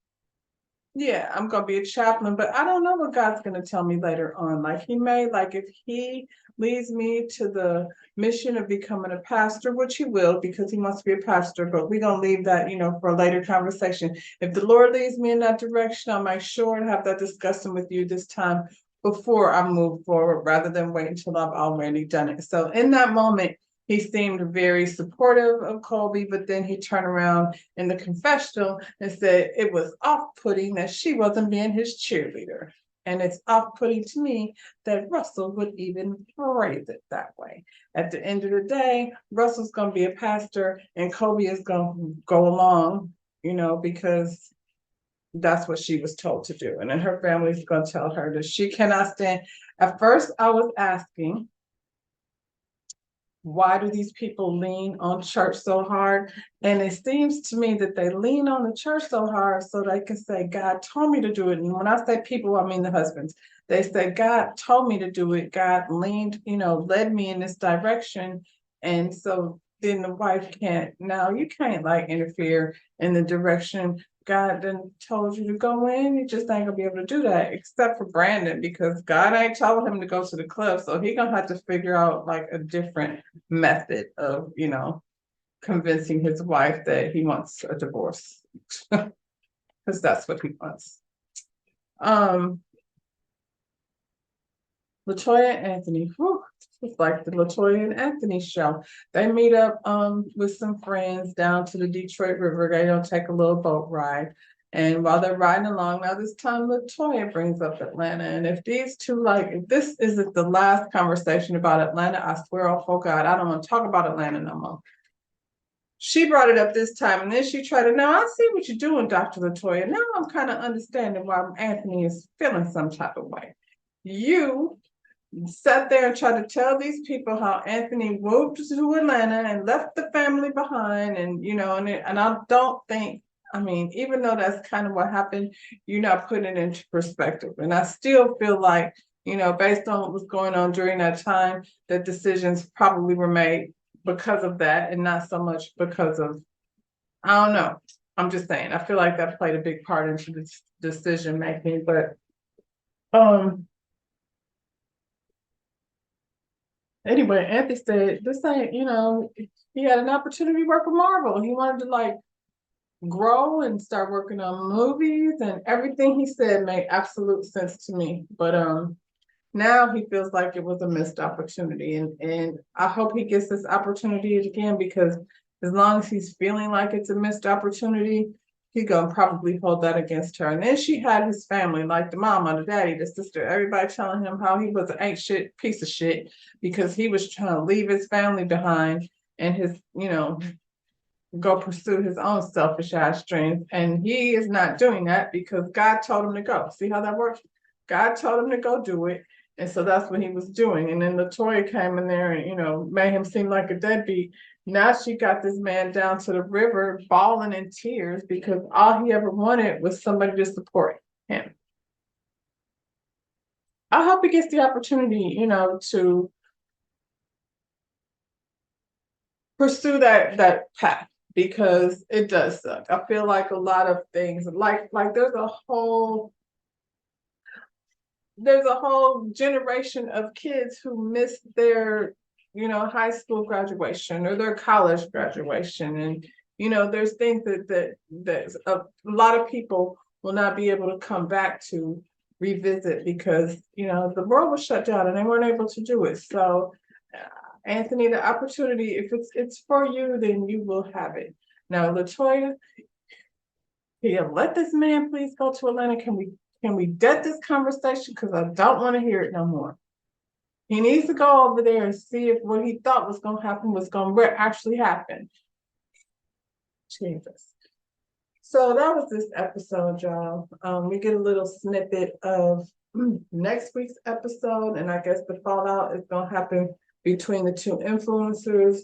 yeah, I'm gonna be a chaplain, but I don't know what God's gonna tell me later on. Like he may, like if he leads me to the mission of becoming a pastor, which he will because he wants to be a pastor, but we're gonna leave that, for a later conversation. If the Lord leads me in that direction, I'll make sure and have that discussion with you this time before I move forward rather than wait until I've already done it. So in that moment, he seemed very supportive of Colby, but then he turned around in the confessional and said it was off-putting that she wasn't being his cheerleader. And it's off-putting to me that Russell would even phrase it that way. At the end of the day, Russell's going to be a pastor and Colby is going to go along, because that's what she was told to do. And then her family's going to tell her that she cannot stand. At first, I was asking, why do these people lean on church so hard? And it seems to me that they lean on the church so hard so they can say, God told me to do it. And when I say people, I mean the husbands. They say, God told me to do it. God leaned, led me in this direction. And so then the wife you can't like interfere in the direction God then told you to go in. You just ain't gonna be able to do that, except for Brandon, because God ain't told him to go to the club. So he gonna have to figure out like a different method of, convincing his wife that he wants a divorce. Because that's what he wants. LaToya and Anthony, it's like the LaToya and Anthony show. They meet up with some friends down to the Detroit River. They don't take a little boat ride. And while they're riding along, now this time LaToya brings up Atlanta. And if these two, if this isn't the last conversation about Atlanta, I swear, oh God, I don't want to talk about Atlanta no more. She brought it up this time, and then she tried to, now I see what you're doing, Dr. LaToya. Now I'm kind of understanding why Anthony is feeling some type of way. You sat there and tried to tell these people how Anthony moved to Atlanta and left the family behind, and and I don't think, I mean, even though that's kind of what happened, you're not putting it into perspective. And I still feel like, based on what was going on during that time, that decisions probably were made because of that and not so much because of, I don't know. I'm just saying, I feel like that played a big part into this decision making, but anyway, Anthony said this ain't, he had an opportunity to work with Marvel. He wanted to grow and start working on movies, and everything he said made absolute sense to me. But now he feels like it was a missed opportunity, and I hope he gets this opportunity again, because as long as he's feeling like it's a missed opportunity, he gonna probably hold that against her. And then she had his family, like the mama, the daddy, the sister, everybody telling him how he was an ain't shit piece of shit because he was trying to leave his family behind and his, go pursue his own selfish ass dreams. And he is not doing that because God told him to go. See how that works? God told him to go do it. And so that's what he was doing. And then LaToya came in there and, made him seem like a deadbeat. Now she got this man down to the river bawling in tears because all he ever wanted was somebody to support him. I hope he gets the opportunity, to pursue that path, because it does suck. I feel like a lot of things, like there's a whole generation of kids who missed their, high school graduation or their college graduation. And, there's things that a lot of people will not be able to come back to revisit because, the world was shut down and they weren't able to do it. So, Anthony, the opportunity, if it's for you, then you will have it. Now, LaToya, let this man please go to Atlanta. Can we dead this conversation? Because I don't want to hear it no more. He needs to go over there and see if what he thought was going to happen was going to actually happen. Jesus. So that was this episode, y'all. We get a little snippet of next week's episode, and I guess the fallout is gonna happen between the two influencers.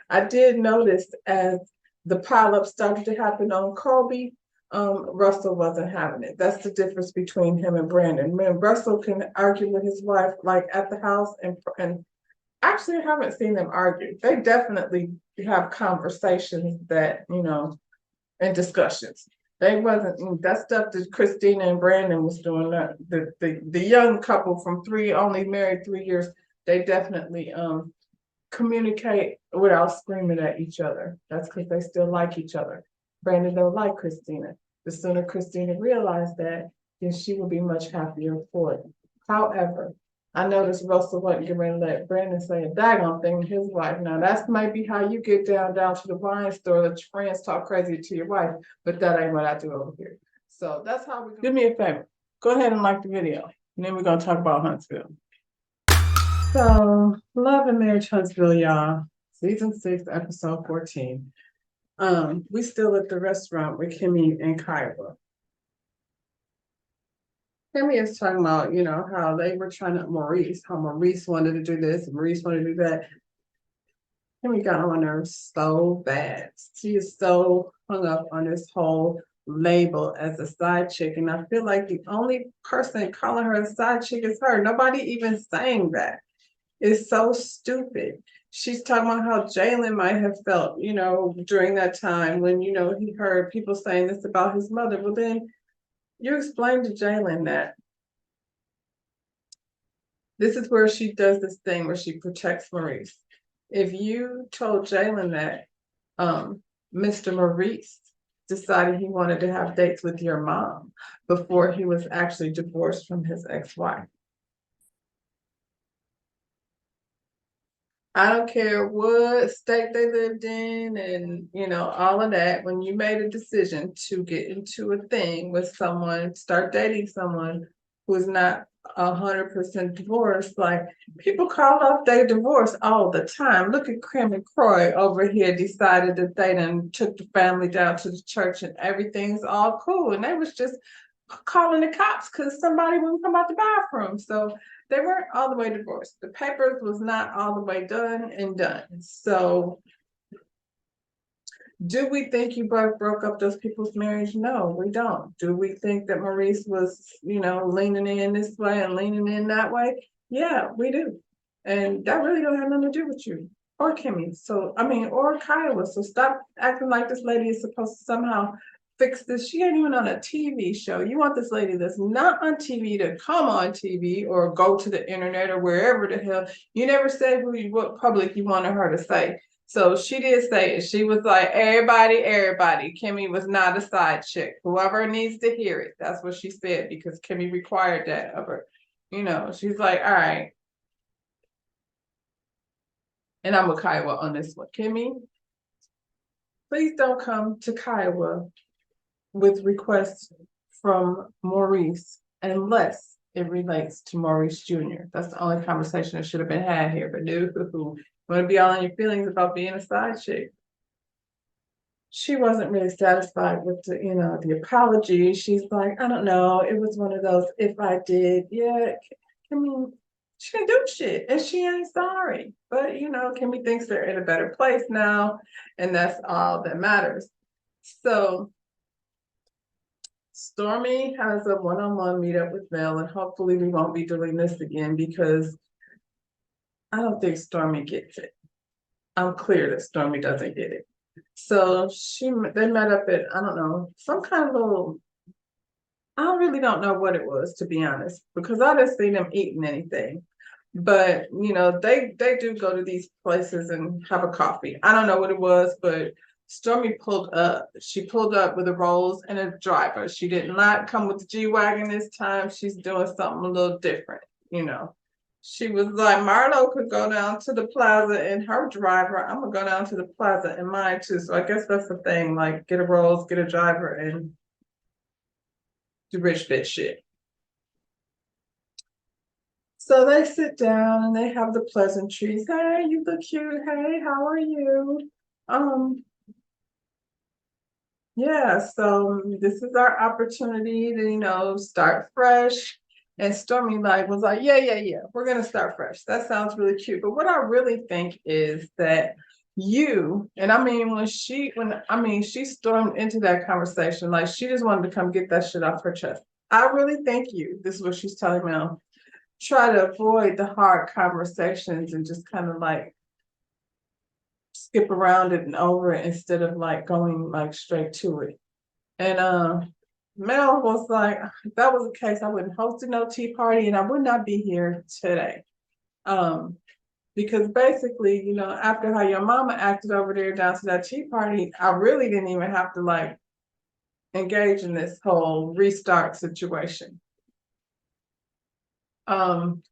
I did notice as the pileup started to happen on Colby, Russell wasn't having it. That's the difference between him and Brandon. Man, Russell can argue with his wife like at the house, and actually I haven't seen them argue. They definitely have conversations that, and discussions. They wasn't that stuff that Christina and Brandon was doing. The young couple from only married 3 years. They definitely communicate without screaming at each other. That's because they still like each other. Brandon don't like Christina. The sooner Christina realized that, then she would be much happier for it. However, I noticed Russell wasn't getting ready to let Brandon say a daggone thing to his wife. Now that's might be how you get down to the wine store, that your friends talk crazy to your wife, but that ain't what I do over here. So that's how we do me a favor. Go ahead and like the video, and then we're gonna talk about Huntsville. So, Love and Marriage Huntsville, y'all. Season 6, episode 14. We still at the restaurant with Kimmy and Kyra. Kimmy is talking about, how they were trying to how Maurice wanted to do this, and Maurice wanted to do that. Kimmy got on her so bad. She is so hung up on this whole label as a side chick, and I feel like the only person calling her a side chick is her. Nobody even saying that. It's so stupid. She's talking about how Jalen might have felt, during that time when, he heard people saying this about his mother. Well, then you explain to Jalen that this is where she does this thing where she protects Maurice. If you told Jalen that Mr. Maurice decided he wanted to have dates with your mom before he was actually divorced from his ex-wife, I don't care what state they lived in and, all of that. When you made a decision to get into a thing with someone, start dating someone who's not 100% divorced, like people call off their divorce all the time. Look at Kim and Croy over here decided that they done took the family down to the church and everything's all cool. And they was just calling the cops because somebody wouldn't come out the bathroom. So they weren't all the way divorced. The papers was not all the way done. So do we think you both broke up those people's marriage? No, we don't. Do we think that Maurice was, leaning in this way and leaning in that way? Yeah, we do. And that really don't have nothing to do with you or Kimmy. Or Kyle. So stop acting like this lady is supposed to somehow fix this. She ain't even on a TV show. You want this lady that's not on TV to come on TV or go to the internet or wherever the hell. You never said what public you wanted her to say. So she did say it. She was like, everybody. Kimmy was not a side chick. Whoever needs to hear it. That's what she said because Kimmy required that of her. She's like, all right. And I'm with Kiowa on this one. Kimmy, please don't come to Kiowa with requests from Maurice unless it relates to Maurice Jr. That's the only conversation that should have been had here. But no, you want to be all in your feelings about being a side chick. She wasn't really satisfied with the apology. She's like, I don't know. It was one of those, if I did, yeah. She didn't do shit and she ain't sorry. But, Kimmy thinks they're in a better place now. And that's all that matters. So Stormy has a one-on-one meetup with Mel, and hopefully we won't be doing this again because I don't think Stormy gets it. I'm clear that Stormy doesn't get it. So they met up at, I don't know, some kind of little, I really don't know what it was, to be honest, because I didn't see them eating anything. But, they do go to these places and have a coffee. I don't know what it was, but Stormy pulled up. She pulled up with a Rolls and a driver. She did not come with the G-Wagon this time. She's doing something a little different, She was like, Marlo could go down to the plaza in her driver. I'm going to go down to the plaza in mine too. So I guess that's the thing, like get a Rolls, get a driver, and do rich bitch shit. So they sit down and they have the pleasantries. Hey, you look cute. Hey, how are you? Yeah, so this is our opportunity to, start fresh. And Stormy was like, yeah, we're gonna start fresh. That sounds really cute. But what I really think is that you, and I mean she stormed into that conversation, like she just wanted to come get that shit off her chest. I really think you, this is what she's telling me now, try to avoid the hard conversations and just kind of like skip around it and over it instead of like going like straight to it. And Mel was like, if that was the case, I wouldn't host no tea party and I would not be here today. Um, because basically, after how your mama acted over there down to that tea party, I really didn't even have to like engage in this whole restart situation. Um,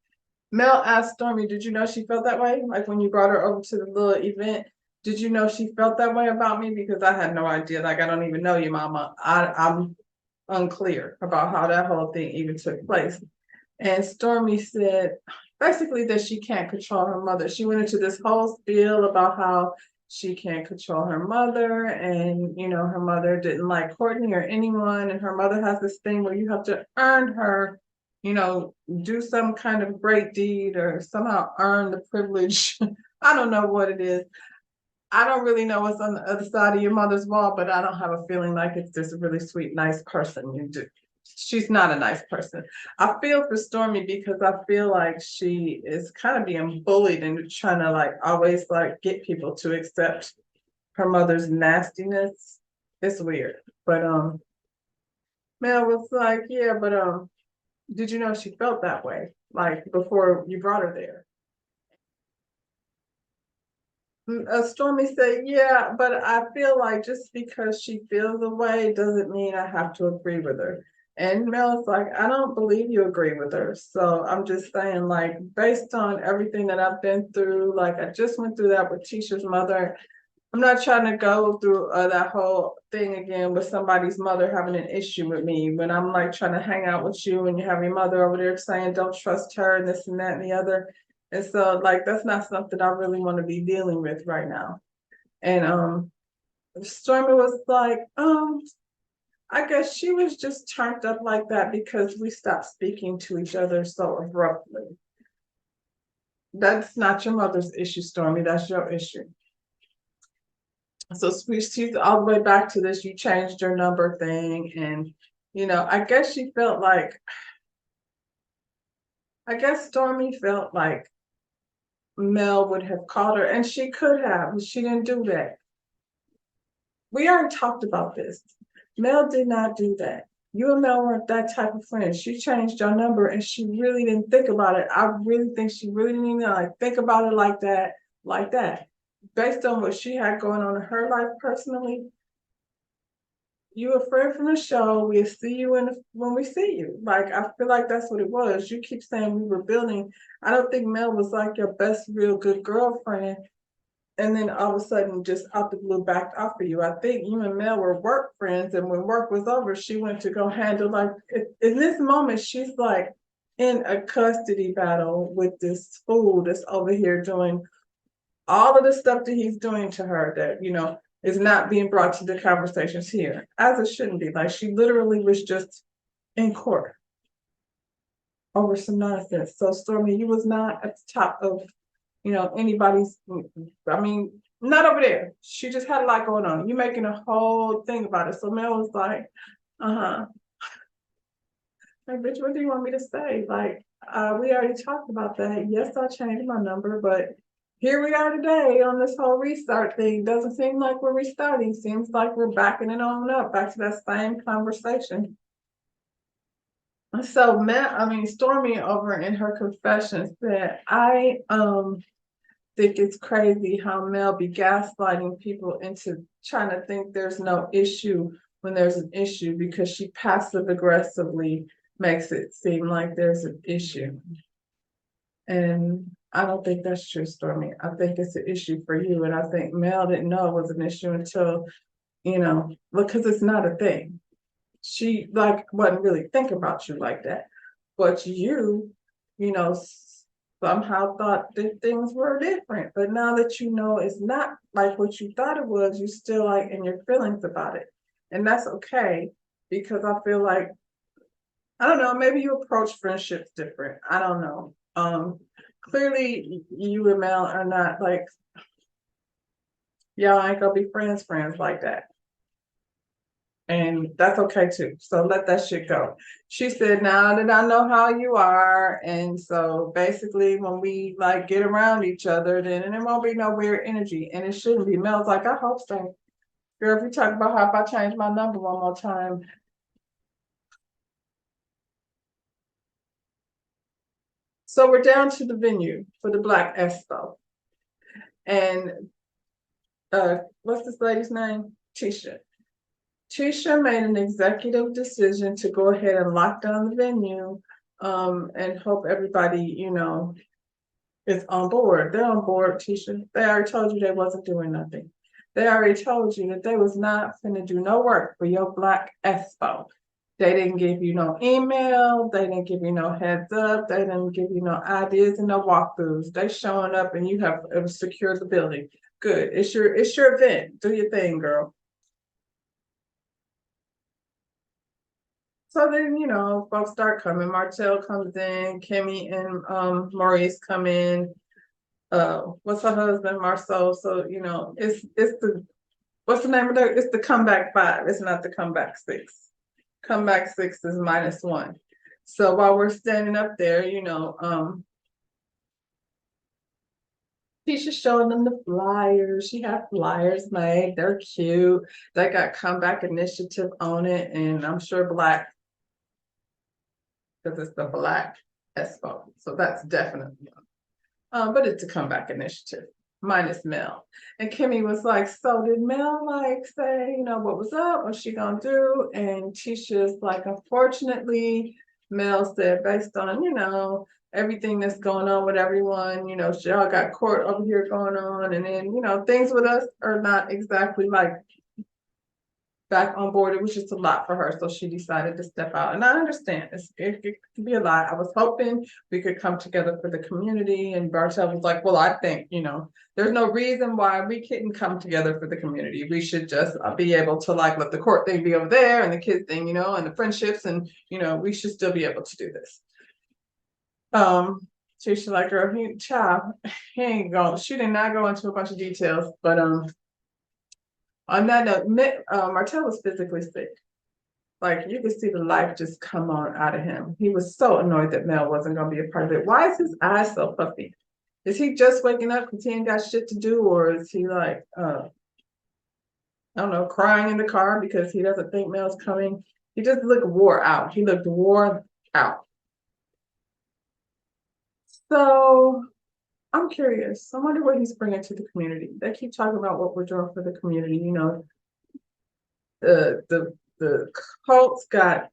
Mel asked Stormy, did you know she felt that way? Like when you brought her over to the little event, did you know she felt that way about me? Because I had no idea. Like I don't even know you, mama. I'm unclear about how that whole thing even took place. And Stormy said basically that she can't control her mother. She went into this whole spiel about how she can't control her mother, and her mother didn't like Courtney or anyone, and her mother has this thing where you have to earn her, do some kind of great deed or somehow earn the privilege. I don't know what it is. I don't really know what's on the other side of your mother's wall, but I don't have a feeling like it's this really sweet, nice person you do. She's not a nice person. I feel for Stormy because I feel like she is kind of being bullied and trying to like always like get people to accept her mother's nastiness. It's weird. But Mel was like, yeah, but did you know she felt that way? Like before you brought her there? Stormy said, yeah, but I feel like just because she feels a way doesn't mean I have to agree with her. And Mel's like, I don't believe you agree with her. So I'm just saying, like, based on everything that I've been through, like, I just went through that with Tisha's mother. I'm not trying to go through that whole thing again with somebody's mother having an issue with me when I'm like trying to hang out with you and you have your mother over there saying don't trust her and this and that and the other. And so like that's not something I really want to be dealing with right now. And Stormy was like, I guess she was just turned up like that because we stopped speaking to each other so abruptly. That's not your mother's issue, Stormy. That's your issue. So she's all the way back to this, you changed your number thing. And, I guess she felt like, I guess Stormy felt like Mel would have called her, and she could have, but she didn't do that. We already talked about this. Mel did not do that. You and Mel weren't that type of friend. She changed your number and she really didn't think about it. I really think she really didn't even like think about it like that, like that. Based on what she had going on in her life personally, you a friend from the show. We'll see you when we see you. Like I feel like that's what it was. You keep saying we were building. I don't think Mel was like your best real good girlfriend. And then all of a sudden, just out the blue, backed off of you. I think you and Mel were work friends, and when work was over, she went to go handle like in this moment, she's like in a custody battle with this fool that's over here doing all of the stuff that he's doing to her that is not being brought to the conversations here, as it shouldn't be. Like she literally was just in court over some nonsense. So Stormy, you was not at the top of anybody's. I mean, not over there. She just had a lot going on. You making a whole thing about it. So Mel was like, uh-huh. Like, bitch, what do you want me to say? Like, we already talked about that. Yes, I changed my number, but here we are today on this whole restart thing. Doesn't seem like we're restarting. Seems like we're backing it on up back to that same conversation. So Stormy over in her confession said, I think it's crazy how Mel be gaslighting people into trying to think there's no issue when there's an issue because she passive aggressively makes it seem like there's an issue. And I don't think that's true, Stormy. I think it's an issue for you. And I think Mel didn't know it was an issue until, because it's not a thing. She like wasn't really thinking about you like that. But you know, somehow thought that things were different. But now that it's not like what you thought it was, you still like in your feelings about it. And that's okay, because I feel like, I don't know, maybe you approach friendships different. I don't know. Clearly you and Mel are not like, y'all ain't gonna be friends like that. And that's okay too. So let that shit go. She said, now that I know how you are, and so basically when we like get around each other, then there won't be no weird energy. And it shouldn't be. Mel's like, I hope so. Girl, if you talk about how if I change my number one more time. So we're down to the venue for the Black Expo. And what's this lady's name? Tisha. Tisha made an executive decision to go ahead and lock down the venue, and hope everybody, is on board. They're on board, Tisha. They already told you they wasn't doing nothing. They already told you that they was not finna do no work for your Black Expo. They didn't give you no email. They didn't give you no heads up. They didn't give you no ideas and no walkthroughs. They showing up and you have secured the building. Good. It's your event. Do your thing, girl. So then, folks start coming. Martell comes in, Kimmy and Maurice come in. What's her husband, Marceau? So, it's the what's the name of that? It's the comeback five. It's not the comeback six. Comeback six is -1. So while we're standing up there, Tisha's showing them the flyers. She had flyers made. They're cute. They got comeback initiative on it, and I'm sure Black, because it's the Black Expo. So that's definitely but it's a comeback initiative, minus Mel. And Kimmy was like, so did Mel like say, what was up? What's she gonna do? And Tisha's like, unfortunately, Mel said, based on, everything that's going on with everyone, y'all got court over here going on. And then, things with us are not exactly like back on board. It was just a lot for her, so she decided to step out. And I understand it could be a lot. I was hoping we could come together for the community, and Bartel was like, well, I think there's no reason why we couldn't come together for the community. We should just be able to like let the court thing be over there and the kids thing, and the friendships, and we should still be able to do this. She's like, girl, he ain't going. She did not go into a bunch of details, but on that note, Martell was physically sick. Like, you could see the life just come on out of him. He was so annoyed that Mel wasn't going to be a part of it. Why is his eyes so puffy? Is he just waking up because he ain't got shit to do? Or is he like, I don't know, crying in the car because he doesn't think Mel's coming? He just looked wore out. He looked worn out. So I'm curious. I wonder what he's bringing to the community. They keep talking about what we're doing for the community. The cults got,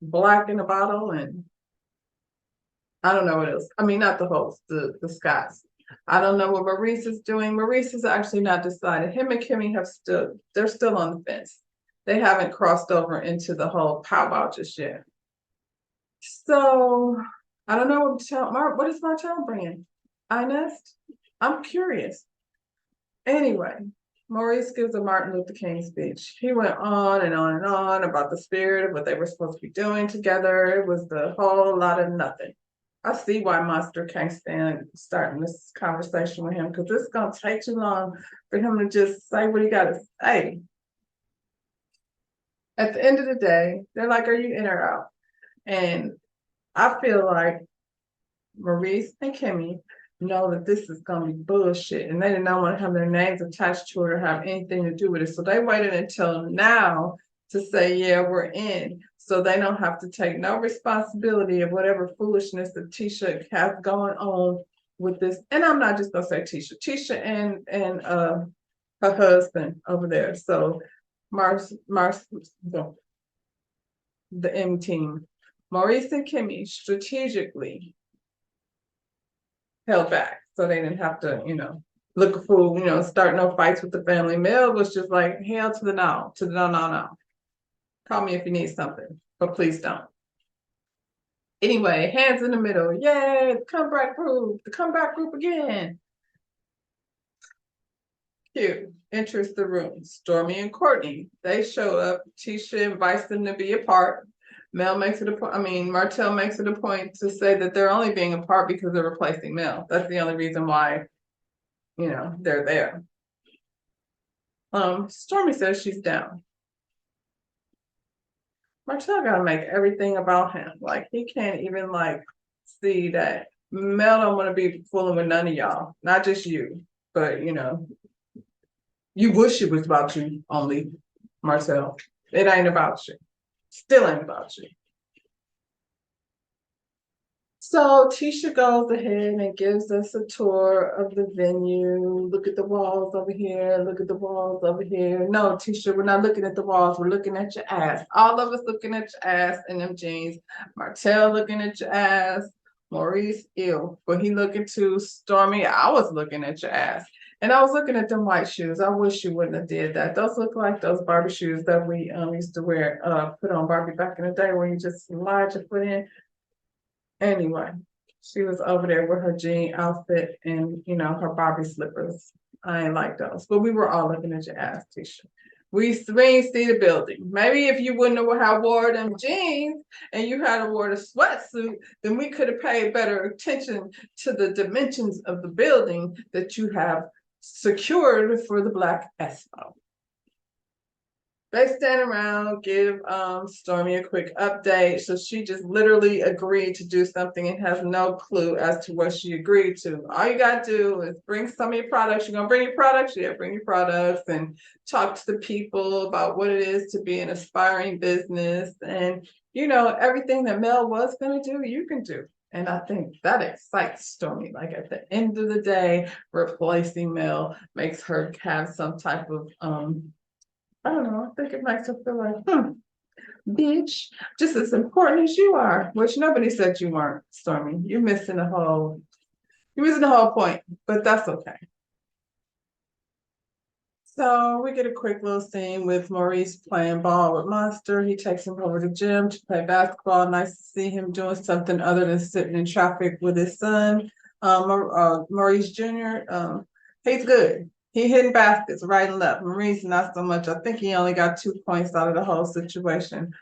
Black in a bottle, and I don't know what else. I mean, not the host, the Scots. I don't know what Maurice is doing. Maurice is actually not decided. Him and Kimmy they're still on the fence. They haven't crossed over into the whole powwow just yet. So I don't know what is Martell bringing? Inest? I'm curious. Anyway, Maurice gives a Martin Luther King speech. He went on and on and on about the spirit of what they were supposed to be doing together. It was the whole lot of nothing. I see why Monster can't stand starting this conversation with him, because it's going to take too long for him to just say what he got to say. At the end of the day, they're like, are you in or out? And I feel like Maurice and Kimmy know that this is going to be bullshit, and they did not want to have their names attached to it or have anything to do with it. So they waited until now to say, yeah, we're in. So they don't have to take no responsibility of whatever foolishness that Tisha has going on with this. And I'm not just going to say Tisha and her husband over there. So the M team, Maurice and Kimmy strategically held back so they didn't have to, look a fool, start no fights with the family. Mel was just like, hell to the no, no. Call me if you need something, but please don't. Anyway, hands in the middle. Yay, the comeback group again. Cute. Enters the room. Stormy and Courtney. They show up. Tisha invites them to be apart. Mel makes it a point. I mean, Martell makes it a point to say that they're only being apart because they're replacing Mel. That's the only reason why, they're there. Stormy says she's down. Martell gotta make everything about him. Like he can't even see that Mel don't want to be fooling with none of y'all. Not just you, but you wish it was about you only, Martell. It ain't about you. Still ain't about you. So Tisha goes ahead and gives us a tour of the venue. Look at the walls over here. Look at the walls over here. No, Tisha, we're not looking at the walls. We're looking at your ass. All of us looking at your ass in them jeans. Martell looking at your ass. Maurice, ew. But he looking to Stormy. I was looking at your ass. And I was looking at them white shoes. I wish you wouldn't have did that. Those look like those Barbie shoes that we used to wear, put on Barbie back in the day where you just slide your foot in. Anyway, she was over there with her jean outfit and her Barbie slippers. I ain't like those, but we were all looking at your ass, Tisha. We ain't see the building. Maybe if you wouldn't have wore them jeans and you had wore the sweatsuit, then we could have paid better attention to the dimensions of the building that you have secured for the Black Expo. They stand around, give Stormy a quick update. So she just literally agreed to do something and has no clue as to what she agreed to. All you got to do is bring some of your products. You're going to bring your products? Yeah, bring your products and talk to the people about what it is to be an aspiring business. And, everything that Mel was going to do, you can do. And I think that excites Stormy. Like at the end of the day, replacing Mel makes her have some type of I don't know. I think it makes her feel like, bitch, just as important as you are, which nobody said you weren't, Stormy. You're missing the whole point, but that's okay. So we get a quick little scene with Maurice playing ball with Monster. He takes him over to the gym to play basketball. Nice to see him doing something other than sitting in traffic with his son, Maurice Jr. He's good. He hitting baskets right and left. Maurice, not so much. I think he only got 2 points out of the whole situation.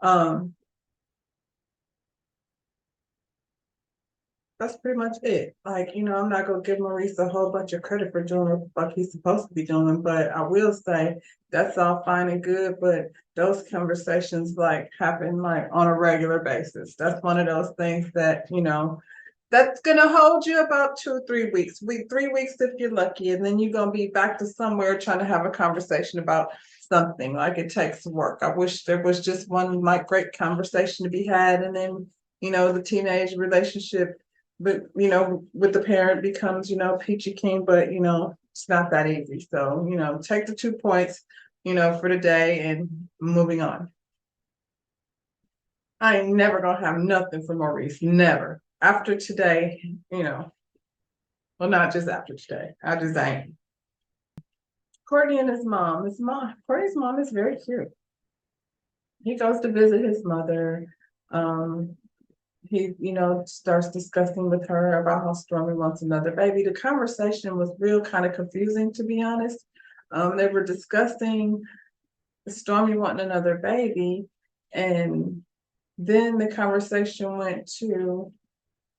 That's pretty much it. I'm not gonna give Maurice a whole bunch of credit for doing what the fuck he's supposed to be doing, but I will say that's all fine and good, but those conversations happen on a regular basis. That's one of those things that, that's gonna hold you about 2-3 weeks. 3 weeks if you're lucky, and then you're gonna be back to somewhere trying to have a conversation about something. It takes work. I wish there was just one great conversation to be had, and then the teenage relationship, but with the parent becomes peachy keen, but it's not that easy. So take the 2 points for the day and moving on. I ain't never gonna have nothing for Maurice, never. After today, well, not just after today. I just ain't. Courtney and his mom. Courtney's mom is very cute. He goes to visit his mother. He, starts discussing with her about how Stormy wants another baby. The conversation was real kind of confusing, to be honest. They were discussing Stormy wanting another baby, and then the conversation went to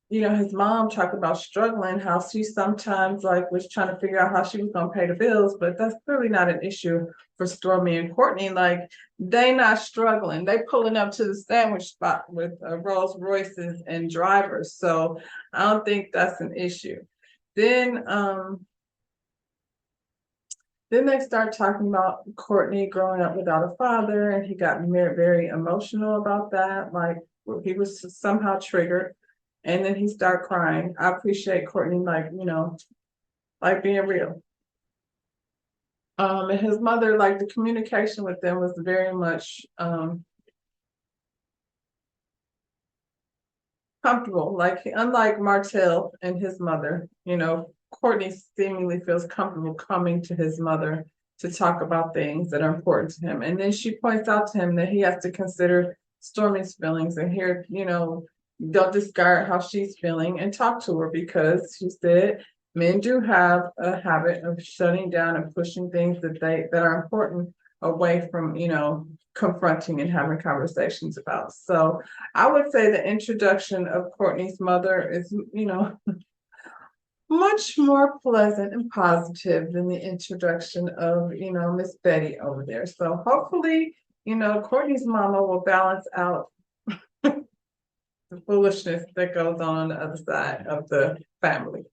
his mom talked about struggling, how she sometimes was trying to figure out how she was going to pay the bills, but that's really not an issue for Stormy and Courtney. They not struggling. They pulling up to the sandwich spot with Rolls Royces and drivers. So I don't think that's an issue. Then they start talking about Courtney growing up without a father, and he got very emotional about that. He was somehow triggered. And then he started crying. I appreciate Courtney, being real. And his mother, the communication with them was very much comfortable. Unlike Martell and his mother, Courtney seemingly feels comfortable coming to his mother to talk about things that are important to him. And then she points out to him that he has to consider Stormy's feelings and don't discard how she's feeling and talk to her, because she said Men do have a habit of shutting down and pushing things that are important away from, confronting and having conversations about. So I would say the introduction of Courtney's mother is, much more pleasant and positive than the introduction of, Miss Betty over there. So hopefully, Courtney's mama will balance out the foolishness that goes on the other side of the family.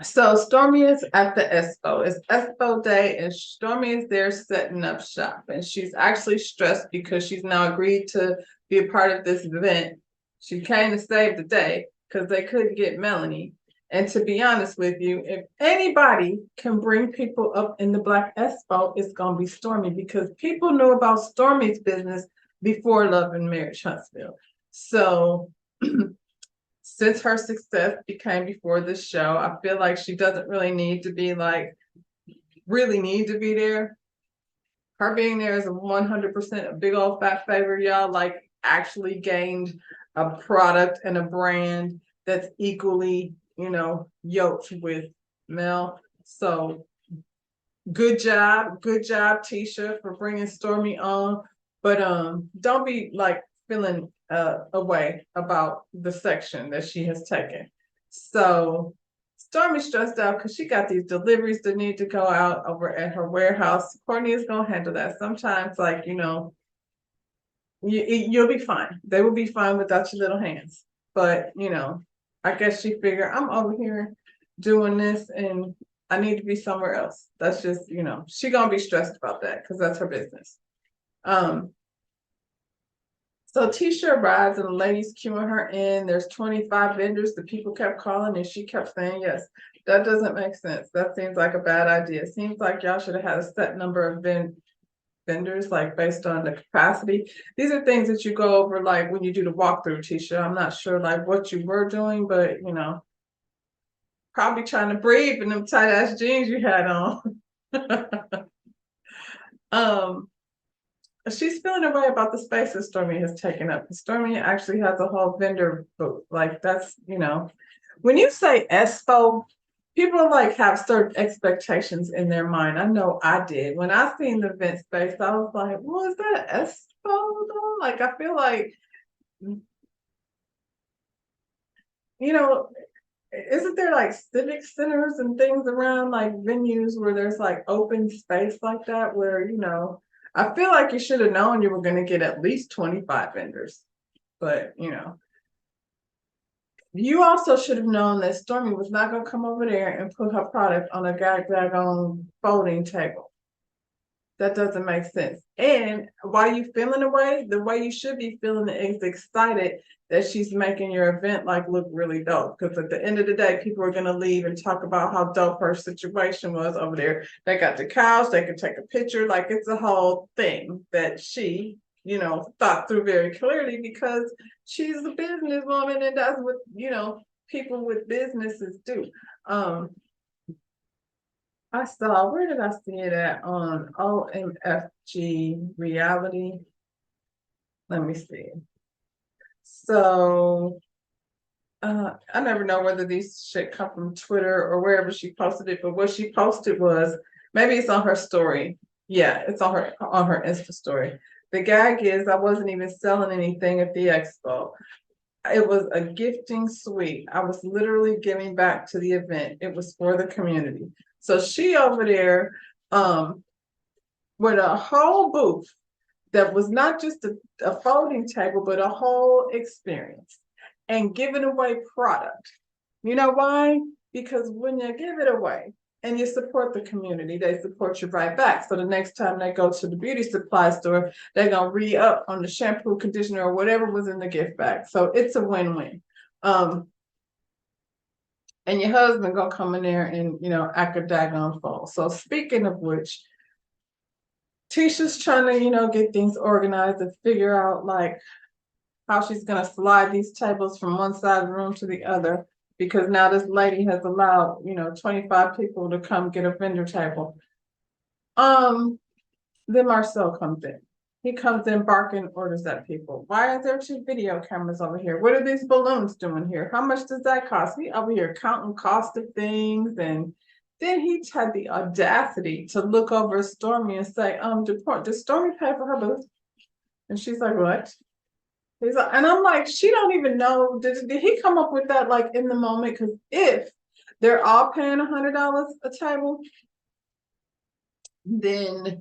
So Stormy is at the Expo. It's Expo Day, and Stormy is there setting up shop. And she's actually stressed because she's now agreed to be a part of this event. She came to save the day because they couldn't get Melanie. And to be honest with you, if anybody can bring people up in the Black Expo, it's going to be Stormy, because people know about Stormy's business before Love and Marriage Huntsville. So since her success became before this show, I feel like she doesn't really need to be there. Her being there is a 100% a big old fat favor, y'all. Like, actually gained a product and a brand that's equally, yoked with Mel. So good job, Tisha, for bringing Stormy on. But don't be like feeling away about the section that she has taken. So Stormy's stressed out because she got these deliveries that need to go out over at her warehouse. Courtney is gonna handle that. Sometimes, you'll be fine. They will be fine without your little hands. But I guess she figured, I'm over here doing this and I need to be somewhere else. That's just, she gonna be stressed about that because that's her business. So Tisha arrives and the ladies queuing her in. There's 25 vendors. The people kept calling and she kept saying yes. That doesn't make sense. That seems like a bad idea. It seems like y'all should have had a set number of vendors, like based on the capacity. These are things that you go over like when you do the walkthrough, Tisha. I'm not sure like what you were doing, but probably trying to breathe in them tight ass jeans you had on. She's feeling a way about the space that Stormy has taken up. Stormy actually has a whole vendor booth. Like, that's, when you say Expo, people like have certain expectations in their mind. I know I did. When I seen the event space, I was like, well, is that Expo though? Like, I feel like, isn't there like civic centers and things around, like venues where there's like open space like that, where, I feel like you should have known you were going to get at least 25 vendors. But, you also should have known that Stormy was not going to come over there and put her product on a daggone folding table. That doesn't make sense. And why are you feeling the way you should be feeling is excited that she's making your event like look really dope. Because at the end of the day, people are going to leave and talk about how dope her situation was over there. They got the couch, they could take a picture. Like, it's a whole thing that she, thought through very clearly, because she's a businesswoman and that's what, people with businesses do. I saw, where did I see it at? On OMFG Reality. Let me see. So I never know whether these shit come from Twitter or wherever she posted it, but what she posted was, maybe it's on her story. Yeah, it's on her Insta story. The gag is, I wasn't even selling anything at the expo. It was a gifting suite. I was literally giving back to the event. It was for the community. So she over there with a whole booth that was not just a folding table, but a whole experience, and giving away product. You know why? Because when you give it away and you support the community, they support you right back. So the next time they go to the beauty supply store, they're going to re-up on the shampoo, conditioner, or whatever was in the gift bag. So it's a win-win. And your husband gonna come in there and, act a daggone fool. So speaking of which, Tisha's trying to, get things organized and figure out like how she's gonna slide these tables from one side of the room to the other, because now this lady has allowed, 25 people to come get a vendor table. Then Marcel comes in. He comes in barking orders at people. Why are there 2 video cameras over here? What are these balloons doing here? How much does that cost? He over here counting cost of things. And then he had the audacity to look over at Stormy and say, does Stormy pay for her booth? And she's like, what? He's like, and I'm like, she don't even know. Did he come up with that like in the moment? Because if they're all paying $100 a table, then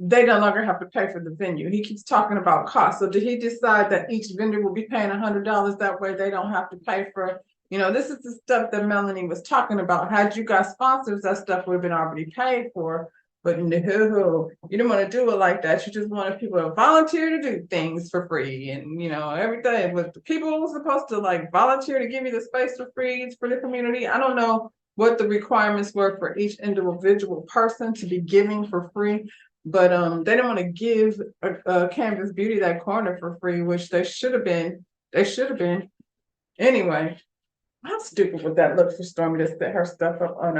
they no longer have to pay for the venue. He keeps talking about cost. So did he decide that each vendor will be paying $100? That way they don't have to pay for, this is the stuff that Melanie was talking about. Had you got sponsors, that stuff would have been already paid for. But no, you didn't want to do it like that. You just wanted people to volunteer to do things for free. And, everything was the people were supposed to like volunteer to give you the space for free. It's for the community. I don't know what the requirements were for each individual person to be giving for free. But they didn't want to give a Canvas Beauty that corner for free, which they should have been. Anyway, how stupid would that look for Stormy to set her stuff up on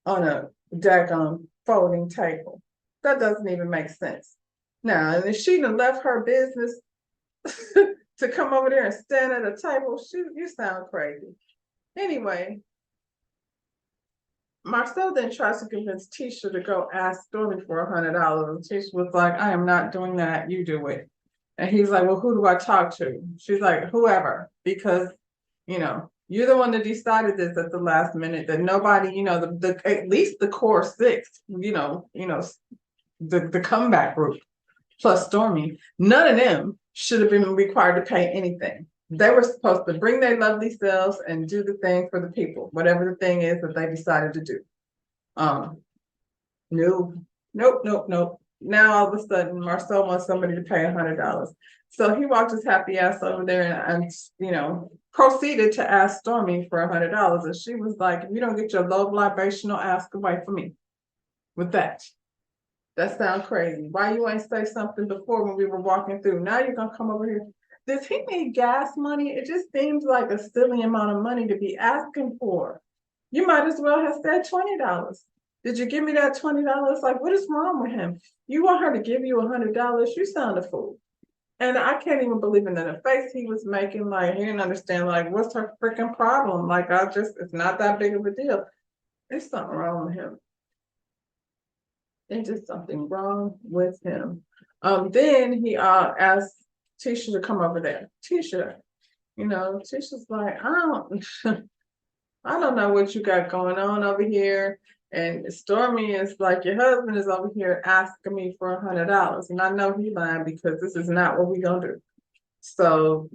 a daggone folding table? That doesn't even make sense. Now, and if she done left her business to come over there and stand at a table, you sound crazy. Anyway, Marcel then tries to convince Tisha to go ask Stormy for $100. Tisha was like, I am not doing that. You do it. And he's like, well, who do I talk to? She's like, whoever, because, you're the one that decided this at the last minute that nobody, at least the core 6, the comeback group plus Stormy, none of them should have been required to pay anything. They were supposed to bring their lovely selves and do the thing for the people, whatever the thing is that they decided to do. Nope. Now all of a sudden, Marcel wants somebody to pay $100. So he walked his happy ass over there and proceeded to ask Stormy for $100. And she was like, if you don't get your low vibrational ask away from me with that. That sounds crazy. Why you ain't say something before when we were walking through? Now you're going to come over here. Does he need gas money? It just seems like a silly amount of money to be asking for. You might as well have said $20. Did you give me that $20? Like, what is wrong with him? You want her to give you $100? You sound a fool. And I can't even believe in the face he was making. Like, he didn't understand, like, what's her freaking problem? Like, it's not that big of a deal. There's something wrong with him. There's just something wrong with him. Then he asked Tisha to come over there. Tisha's like, I don't know what you got going on over here. And Stormy is like, your husband is over here asking me for $100. And I know he lying because this is not what we're going to do. So,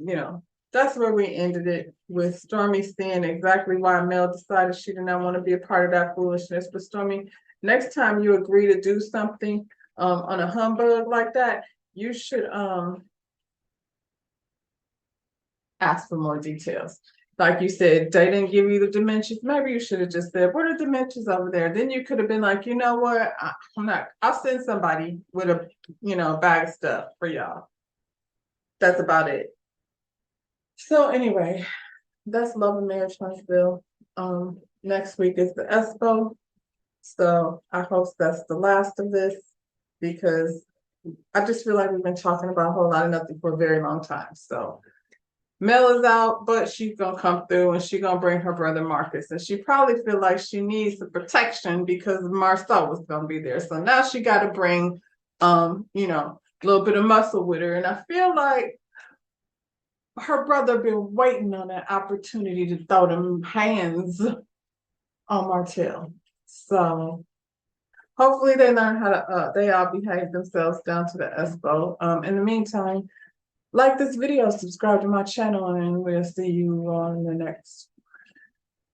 that's where we ended it, with Stormy seeing exactly why Mel decided she did not want to be a part of that foolishness. But Stormy, next time you agree to do something on a humbug like that, you should ask for more details. Like you said, they didn't give you the dimensions. Maybe you should have just said, what are the dimensions over there? Then you could have been like, you know what? I'll send somebody with a, bag of stuff for y'all. That's about it. So anyway, that's Love and Marriage Huntsville. Next week is the Expo. So I hope that's the last of this, because I just feel like we've been talking about a whole lot of nothing for a very long time. So Mel is out, but she's gonna come through and she's gonna bring her brother Marcus. And she probably feel like she needs the protection because Marcel was gonna be there. So now she gotta bring a little bit of muscle with her. And I feel like her brother been waiting on that opportunity to throw them hands on Martell. So hopefully they learn how to they all behave themselves down to the Expo. In the meantime, like this video, subscribe to my channel, and we'll see you on the next